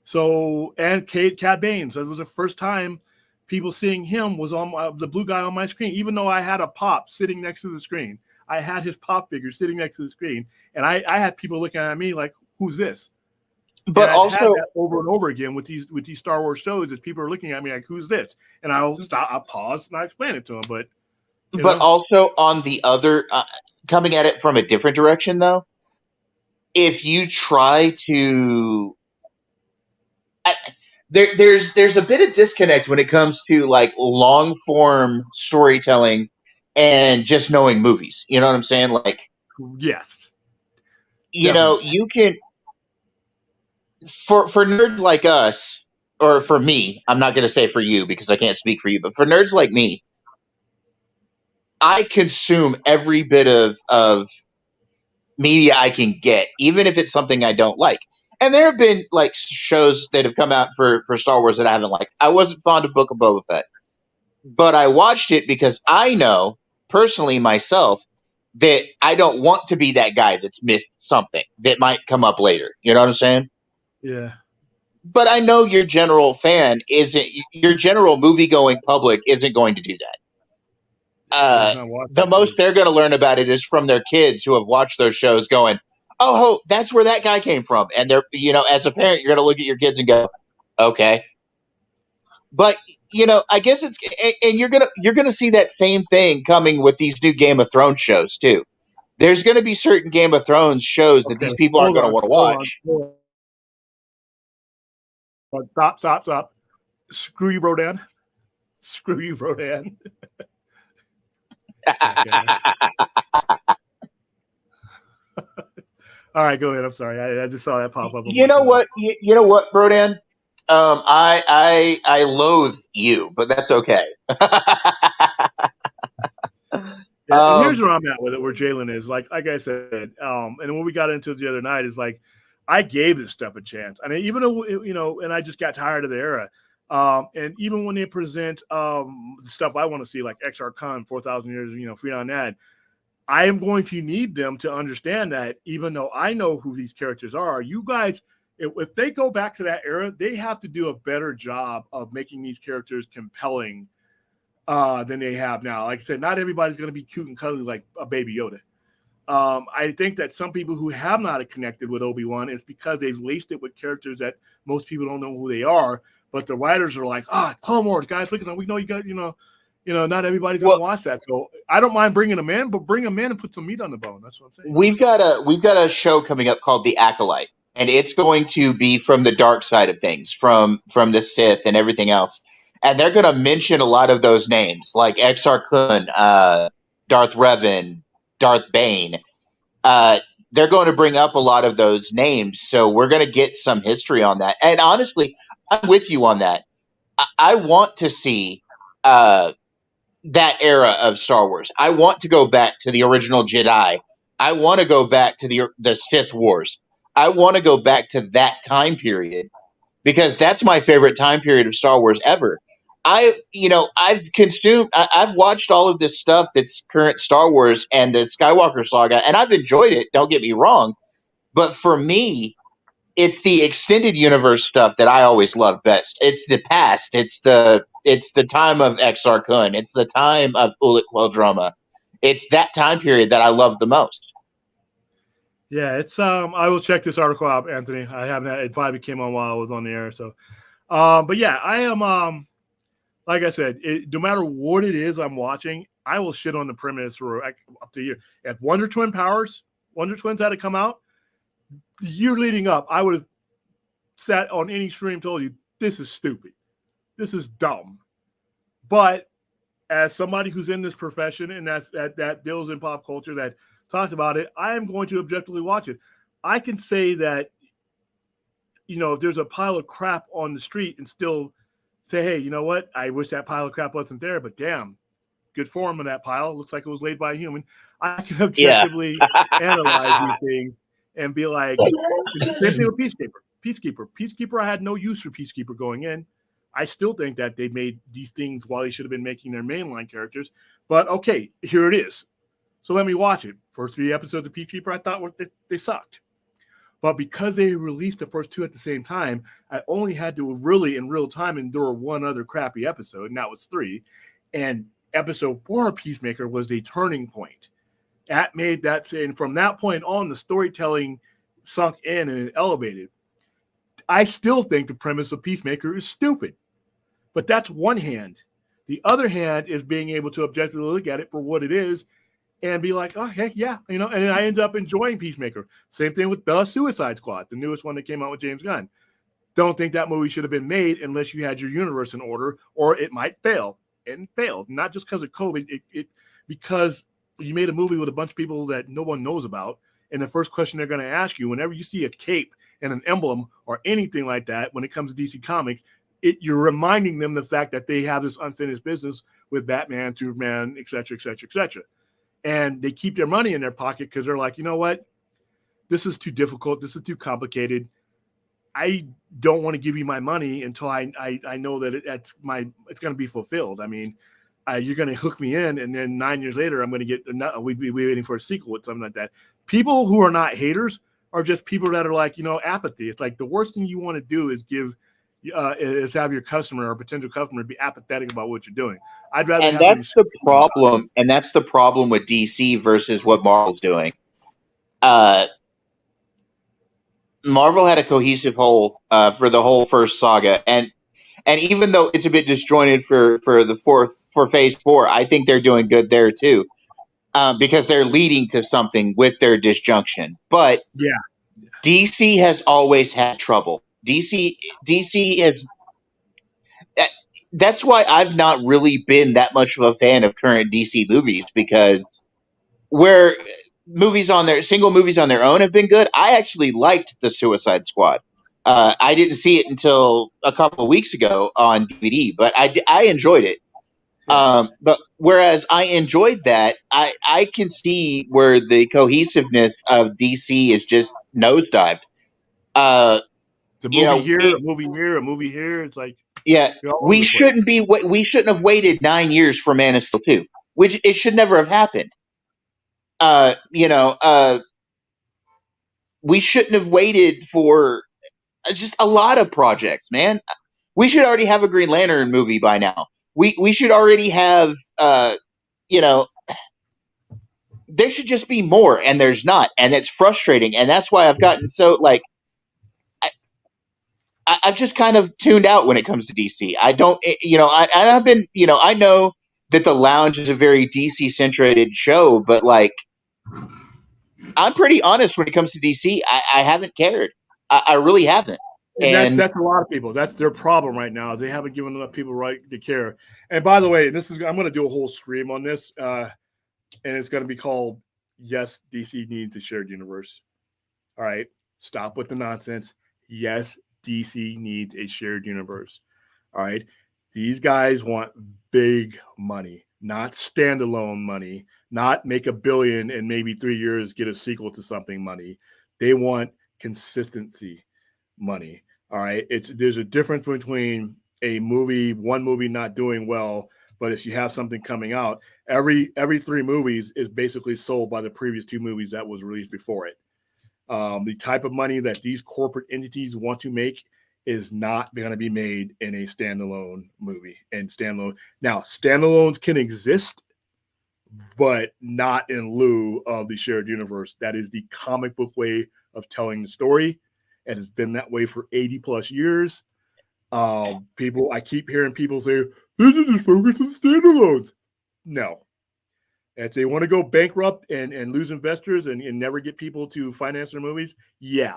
Speaker 1: So, and Cad Bane, so it was the first time people seeing him was on the blue guy on my screen, even though I had a Pop sitting next to the screen. I had his Pop figure sitting next to the screen, and I had people looking at me like, who's this?
Speaker 3: But also,
Speaker 1: had that over and over again with these Star Wars shows, as people are looking at me like, who's this? And I'll pause and I explain it to them. But
Speaker 3: also on the other, coming at it from a different direction though, if you try to, there's a bit of disconnect when it comes to like long form storytelling and just knowing movies. You know what I'm saying? Like,
Speaker 1: yes,
Speaker 3: you know, you can, for nerds like us, or for me, I'm not going to say for you because I can't speak for you, but for nerds like me, I consume every bit of media I can get, even if it's something I don't like. And there have been like shows that have come out for Star Wars that I haven't liked. I wasn't fond of Book of Boba Fett, but I watched it because I know personally myself that I don't want to be that guy that's missed something that might come up later. You know what I'm saying?
Speaker 1: Yeah.
Speaker 3: But I know your general your general movie going public isn't going to do that. The most they're going to learn about it is from their kids who have watched those shows going, oh, that's where that guy came from. And they're, as a parent, you're going to look at your kids and go, okay. But, I guess and you're going to see that same thing coming with these new Game of Thrones shows too. There's going to be certain Game of Thrones shows that these people aren't going to want to watch.
Speaker 1: Stop. Screw you, Rodan. Screw you, Rodan. All right, go ahead. I'm sorry. I just saw that pop up.
Speaker 3: You know what, Brodan? I loathe you, but that's okay.
Speaker 1: And here's where I'm at with it, where Jalen is. Like I said, and when we got into it the other night, is like I gave this stuff a chance. I mean, even though and I just got tired of the era. And even when they present the stuff I want to see, like XR Khan, 4,000 years, free on that, I am going to need them to understand that even though I know who these characters are, you guys, if they go back to that era, they have to do a better job of making these characters compelling than they have now. Like I said, not everybody's going to be cute and cuddly like a baby Yoda. I think that some people who have not connected with Obi-Wan is because they've laced it with characters that most people don't know who they are. But the writers are like, Clone Wars, guys, look at them. We know you got, not everybody's going to watch that. So I don't mind bringing them in, but bring them in and put some meat on the bone. That's what I'm saying.
Speaker 3: We've got a show coming up called The Acolyte, and it's going to be from the dark side of things, from the Sith and everything else. And they're going to mention a lot of those names, like Exar Kun, Darth Revan, Darth Bane. They're going to bring up a lot of those names, so we're going to get some history on that. And honestly, I'm with you on that. I want to see that era of Star Wars. I want to go back to the original Jedi. I want to go back to the Sith Wars. I want to go back to that time period because that's my favorite time period of Star Wars ever. I've watched all of this stuff that's current Star Wars and the Skywalker saga, and I've enjoyed it. Don't get me wrong. But for me, it's the extended universe stuff that I always love best. It's the past. It's the time of Exar Kun. It's the time of Ulic Queldrama. It's that time period that I love the most.
Speaker 1: Yeah, it's I will check this article out, Anthony. I haven't. It probably came on while I was on the air. So, but yeah, I am. Like I said, no matter what it is I'm watching, I will shit on the premise for up to a year. If Wonder Twins had to come out, the year leading up, I would have sat on any stream, told you this is stupid, this is dumb. But as somebody who's in this profession and that deals in pop culture, that talks about it, I am going to objectively watch it. I can say that, if there's a pile of crap on the street and still say, hey, you know what? I wish that pile of crap wasn't there, but damn, good form of that pile. Looks like it was laid by a human. I can objectively analyze these things and be like, it's the same thing with Peacekeeper. I had no use for Peacekeeper going in. I still think that they made these things while they should have been making their mainline characters. But okay, here it is. So let me watch it. First 3 episodes of Peacekeeper, I thought they sucked. But because they released the first 2 at the same time, I only had to really in real time endure one other crappy episode, and that was 3. And episode 4 of Peacemaker was the turning point. That made that, and from that point on, the storytelling sunk in and it elevated. I still think the premise of Peacemaker is stupid, but that's one hand. The other hand is being able to objectively look at it for what it is and be like, oh, hey, yeah, and then I end up enjoying Peacemaker. Same thing with The Suicide Squad, the newest one that came out with James Gunn. Don't think that movie should have been made unless you had your universe in order, or it might fail. And it failed, not just because of COVID, because you made a movie with a bunch of people that no one knows about, and the first question they're going to ask you whenever you see a cape and an emblem or anything like that when it comes to DC Comics, you're reminding them the fact that they have this unfinished business with Batman, Superman, et cetera, et cetera, et cetera. And they keep their money in their pocket because they're like, you know what? This is too difficult. This is too complicated. I don't want to give you my money until I know that it's going to be fulfilled. I mean, you're going to hook me in, and then 9 years later, I'm going to get we'd be waiting for a sequel or something like that. People who are not haters are just people that are like, apathy. It's like the worst thing you want to do is have your customer or potential customer be apathetic about what you're doing. I'd rather
Speaker 3: And
Speaker 1: have
Speaker 3: that's the problem. And that's the problem with DC versus what Marvel's doing. Marvel had a cohesive whole for the whole first saga, and even though it's a bit disjointed for phase 4, I think they're doing good there too, because they're leading to something with their disjunction. But
Speaker 1: yeah,
Speaker 3: DC has always had trouble. DC has. That's why I've not really been that much of a fan of current DC movies, because where single movies on their own have been good. I actually liked the Suicide Squad. I didn't see it until a couple of weeks ago on DVD, but I enjoyed it. But whereas I enjoyed that, I can see where the cohesiveness of DC is just nosedived.
Speaker 1: it's a movie here, a movie here, a movie here. It's like,
Speaker 3: yeah, we shouldn't have waited 9 years for Man of Steel 2, which it should never have happened. We shouldn't have waited for just a lot of projects, man. We should already have a Green Lantern movie by now. We should already have, there should just be more, and there's not, and it's frustrating, and that's why I've gotten so like, I've just kind of tuned out when it comes to DC. I don't, I've been, I know that The Lounge is a very DC centered show, but like, I'm pretty honest when it comes to DC. I haven't cared. I really haven't.
Speaker 1: And that's a lot of people. That's their problem right now, is they haven't given enough people right to care. And by the way, I'm going to do a whole stream on this, and it's going to be called "Yes, DC Needs a Shared Universe." All right, stop with the nonsense. Yes, DC needs a shared universe. All right, these guys want big money, not standalone money, not make $1 billion and maybe 3 years get a sequel to something money. They want consistency money. All right. There's a difference between one movie not doing well, but if you have something coming out, every 3 movies is basically sold by the previous 2 movies that was released before it. The type of money that these corporate entities want to make is not going to be made in a standalone movie. And standalones can exist, but not in lieu of the shared universe. That is the comic book way of telling the story. It has been that way for 80 plus years. I keep hearing people say, this is just focus on standalones. No. If they want to go bankrupt and lose investors and never get people to finance their movies, yeah.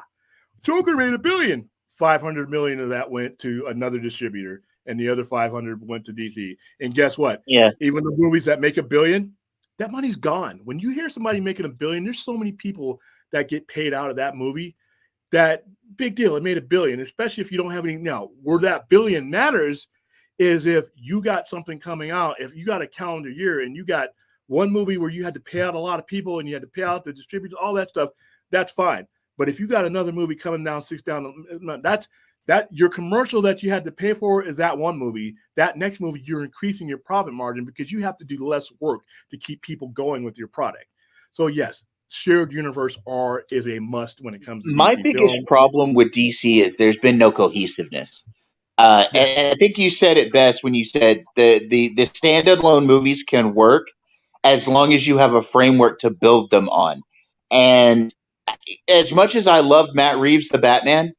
Speaker 1: Joker made $1 billion. 500 million of that went to another distributor, and the other 500 went to DC. And guess what?
Speaker 3: Yeah.
Speaker 1: Even the movies that make $1 billion, that money's gone. When you hear somebody making $1 billion, there's so many people that get paid out of that movie. That big deal. It made $1 billion, especially if you don't have any. Now, where that $1 billion matters is if you got something coming out, if you got a calendar year and you got one movie where you had to pay out a lot of people and you had to pay out the distributors, all that stuff, that's fine. But if you got another movie coming down 6 down, that's your commercial that you had to pay for is that one movie. That next movie, you're increasing your profit margin because you have to do less work to keep people going with your product. So yes, shared universe is a must when it comes to
Speaker 3: my
Speaker 1: DC
Speaker 3: biggest
Speaker 1: film.
Speaker 3: problem with DC is there's been no cohesiveness. And I think you said it best when you said the standalone movies can work as long as you have a framework to build them on. And as much as I loved Matt Reeves, the Batman,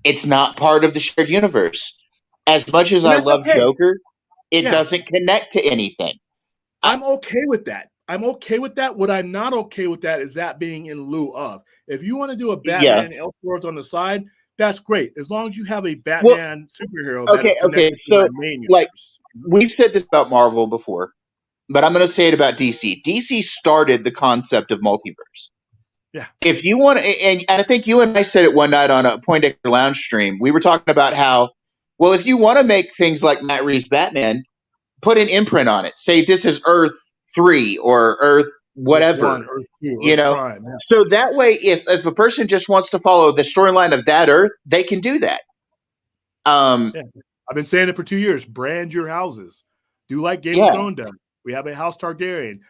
Speaker 3: it's not part of the shared universe. As much as I love Joker, it doesn't connect to anything.
Speaker 1: I'm okay with that. What I'm not okay with that is that being in lieu of. If you want to do a Batman Elseworlds on the side, that's great. As long as you have a Batman superhero that is connected to the main universe. Like,
Speaker 3: we've said this about Marvel before, but I'm going to say it about DC. DC started the concept of multiverse.
Speaker 1: Yeah.
Speaker 3: If you want to, and I think you and I said it one night on a Poindexter Lounge stream, we were talking about how, well, if you want to make things like Matt Reeves' Batman, put an imprint on it. Say this is Earth 3 or Earth whatever,
Speaker 1: One, Earth 2,
Speaker 3: you
Speaker 1: Earth
Speaker 3: know.
Speaker 1: Prime. Yeah.
Speaker 3: So that way, if a person just wants to follow the storyline of that Earth, they can do that.
Speaker 1: Yeah. I've been saying it for 2 years. Brand your houses. Do like Game of
Speaker 3: Yeah.
Speaker 1: Thrones does. We have a House Targaryen.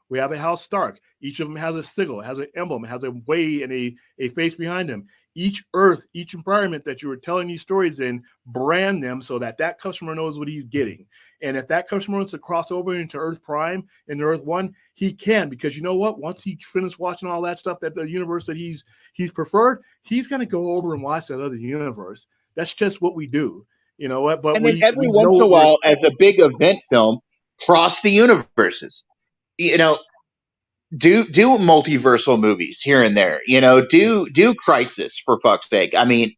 Speaker 1: We have a House Stark. Each of them has a sigil, has an emblem, has a way and a face behind them. Each Earth, each environment that you were telling these stories in, brand them so that that customer knows what he's getting. And if that customer wants to cross over into Earth Prime and Earth One, he can, because you know what? Once he finishes watching all that stuff, that the universe that he's preferred, he's going to go over and watch that other universe. That's just what we do. You know what? But
Speaker 3: And then
Speaker 1: we
Speaker 3: every
Speaker 1: know
Speaker 3: once in a
Speaker 1: what we're
Speaker 3: while, as a big event film, cross the universes. You know, do multiversal movies here and there. You know, do Crisis, for fuck's sake. I mean,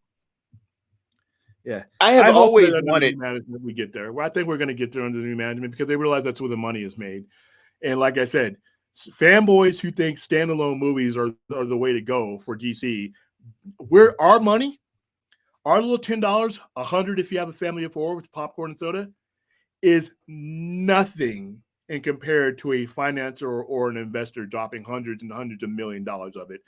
Speaker 1: yeah.
Speaker 3: I have
Speaker 1: hope
Speaker 3: always
Speaker 1: that under
Speaker 3: wanted.
Speaker 1: the new management we get there. Well, I think we're going to get there under the new management because they realize that's where the money is made. And like I said, fanboys who think standalone movies are the way to go for DC, we're our money, our little $10, $100 if you have a family of 4 with popcorn and soda, is nothing in compared to a financer or an investor dropping hundreds and hundreds of $1 million of it.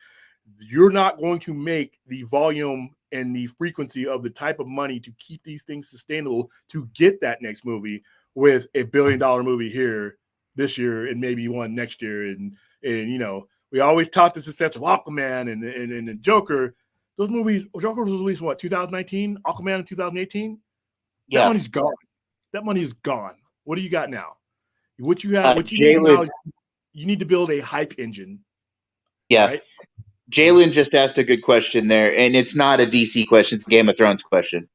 Speaker 1: You're not going to make the volume and the frequency of the type of money to keep these things sustainable to get that next movie with $1 billion movie here this year and maybe one next year. And you know, we always taught the success of Aquaman and the Joker. Those movies, Joker was released what, 2019? Aquaman in 2018? That
Speaker 3: Yeah.
Speaker 1: money's gone. That money is gone. What do you got now? What you have, what you need
Speaker 3: Jalen,
Speaker 1: now, you need to build a hype engine.
Speaker 3: yeah.
Speaker 1: Right?
Speaker 3: Jalen just asked a good question there, and it's not a DC question; it's a Game of Thrones question.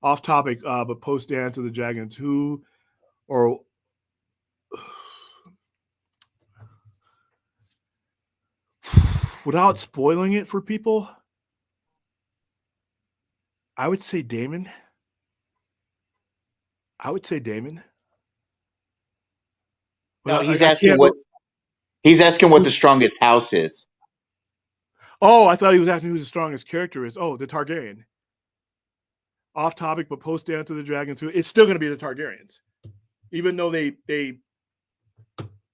Speaker 1: Off topic, but post Dance of the Dragons, who or without spoiling it for people, I would say Damon.
Speaker 3: No, he's
Speaker 1: I
Speaker 3: asking
Speaker 1: can't.
Speaker 3: what the strongest house is.
Speaker 1: Oh, I thought he was asking who the strongest character is. Oh, the Targaryen. Off topic, but post Dance of the Dragons, who it's still going to be the Targaryens, even though they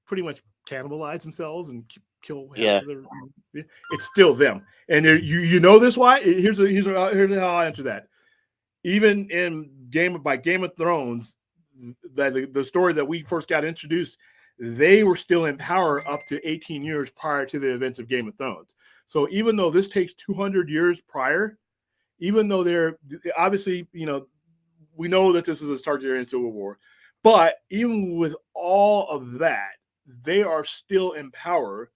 Speaker 1: pretty much cannibalize themselves and kill half of their. It's still them, and you know this why? Here's how I answer that. Even in Game of Thrones, the story that we first got introduced, they were still in power up to 18 years prior to the events of Game of Thrones. So even though this takes 200 years prior, even though they're obviously, you know, we know that this is a Targaryen civil war, but even with all of that, they are still in power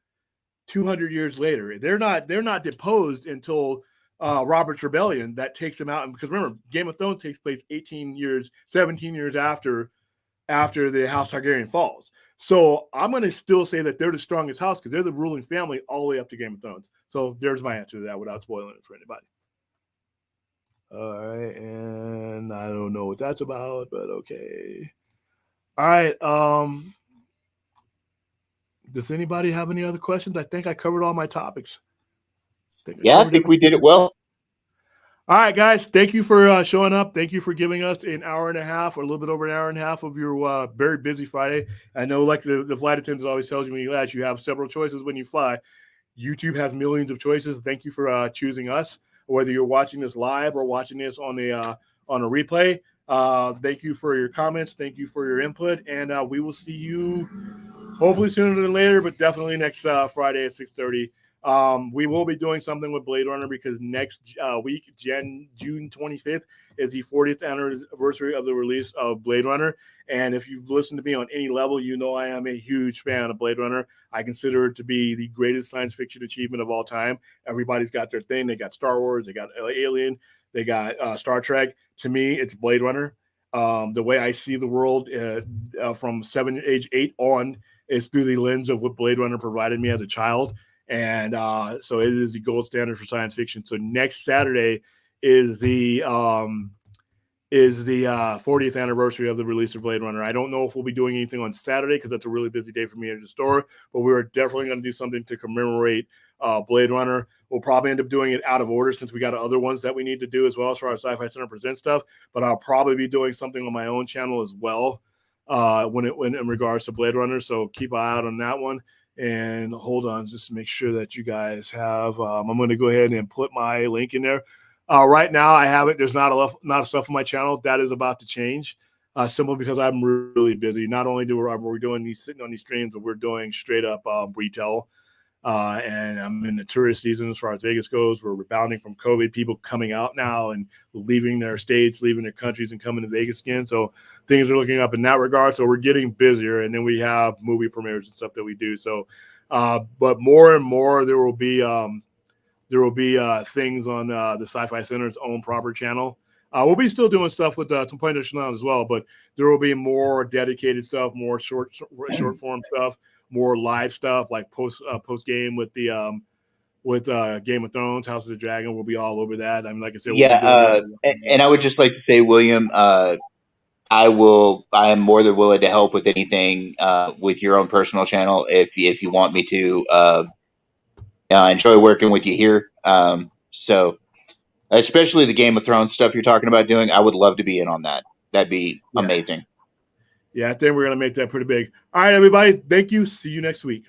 Speaker 1: 200 years later. They're not deposed until Robert's Rebellion that takes them out. And because remember, Game of Thrones takes place 17 years after the House Targaryen falls. So I'm going to still say that they're the strongest house because they're the ruling family all the way up to Game of Thrones. So there's my answer to that without spoiling it for anybody. All right, and I don't know what that's about, but okay. All right. Does anybody have any other questions? I think I covered all my topics.
Speaker 3: I think we did it well.
Speaker 1: All right, guys. Thank you for showing up. Thank you for giving us an hour and a half or a little bit over an hour and a half of your very busy Friday. I know, like the flight attendant always tells you when you land, you have several choices when you fly. YouTube has millions of choices. Thank you for choosing us, whether you're watching this live or watching this on a replay. Thank you for your comments. Thank you for your input. And we will see you hopefully sooner than later, but definitely next Friday at 6:30. We will be doing something with Blade Runner because next week, June 25th, is the 40th anniversary of the release of Blade Runner. And if you've listened to me on any level, you know I am a huge fan of Blade Runner. I consider it to be the greatest science fiction achievement of all time. Everybody's got their thing. They got Star Wars, they got Alien, they got Star Trek. To me, it's Blade Runner. The way I see the world from age 8 on is through the lens of what Blade Runner provided me as a child. And so it is the gold standard for science fiction. So next Saturday is the 40th anniversary of the release of Blade Runner. I don't know if we'll be doing anything on Saturday because that's a really busy day for me at the store, but we're definitely going to do something to commemorate Blade Runner. We'll probably end up doing it out of order since we got other ones that we need to do as well as for our Sci-Fi Center Present stuff, but I'll probably be doing something on my own channel as well when in regards to Blade Runner. So keep an eye out on that one. And hold on, just to make sure that you guys have. I'm going to go ahead and put my link in there. Right now, I have it. There's not enough stuff on my channel. That is about to change, simply because I'm really busy. Not only are we doing these sitting on these streams, but we're doing straight up retail. And I'm in the tourist season as far as Vegas goes. We're rebounding from COVID. People coming out now and leaving their states, leaving their countries, and coming to Vegas again. So things are looking up in that regard. So we're getting busier, and then we have movie premieres and stuff that we do. So, but more and more there will be things on the Sci-Fi Center's own proper channel. We'll be still doing stuff with some Point Chanel as well, but there will be more dedicated stuff, more short form stuff, more live stuff like post game with the Game of Thrones, House of the Dragon. We'll be all over that. I mean, like I said,
Speaker 3: and I would just like to say, William, I am more than willing to help with anything with your own personal channel if you want me to. I enjoy working with you here. So especially the Game of Thrones stuff you're talking about doing, I would love to be in on that. That'd be amazing.
Speaker 1: Yeah, I think we're going to make that pretty big. All right, everybody. Thank you. See you next week.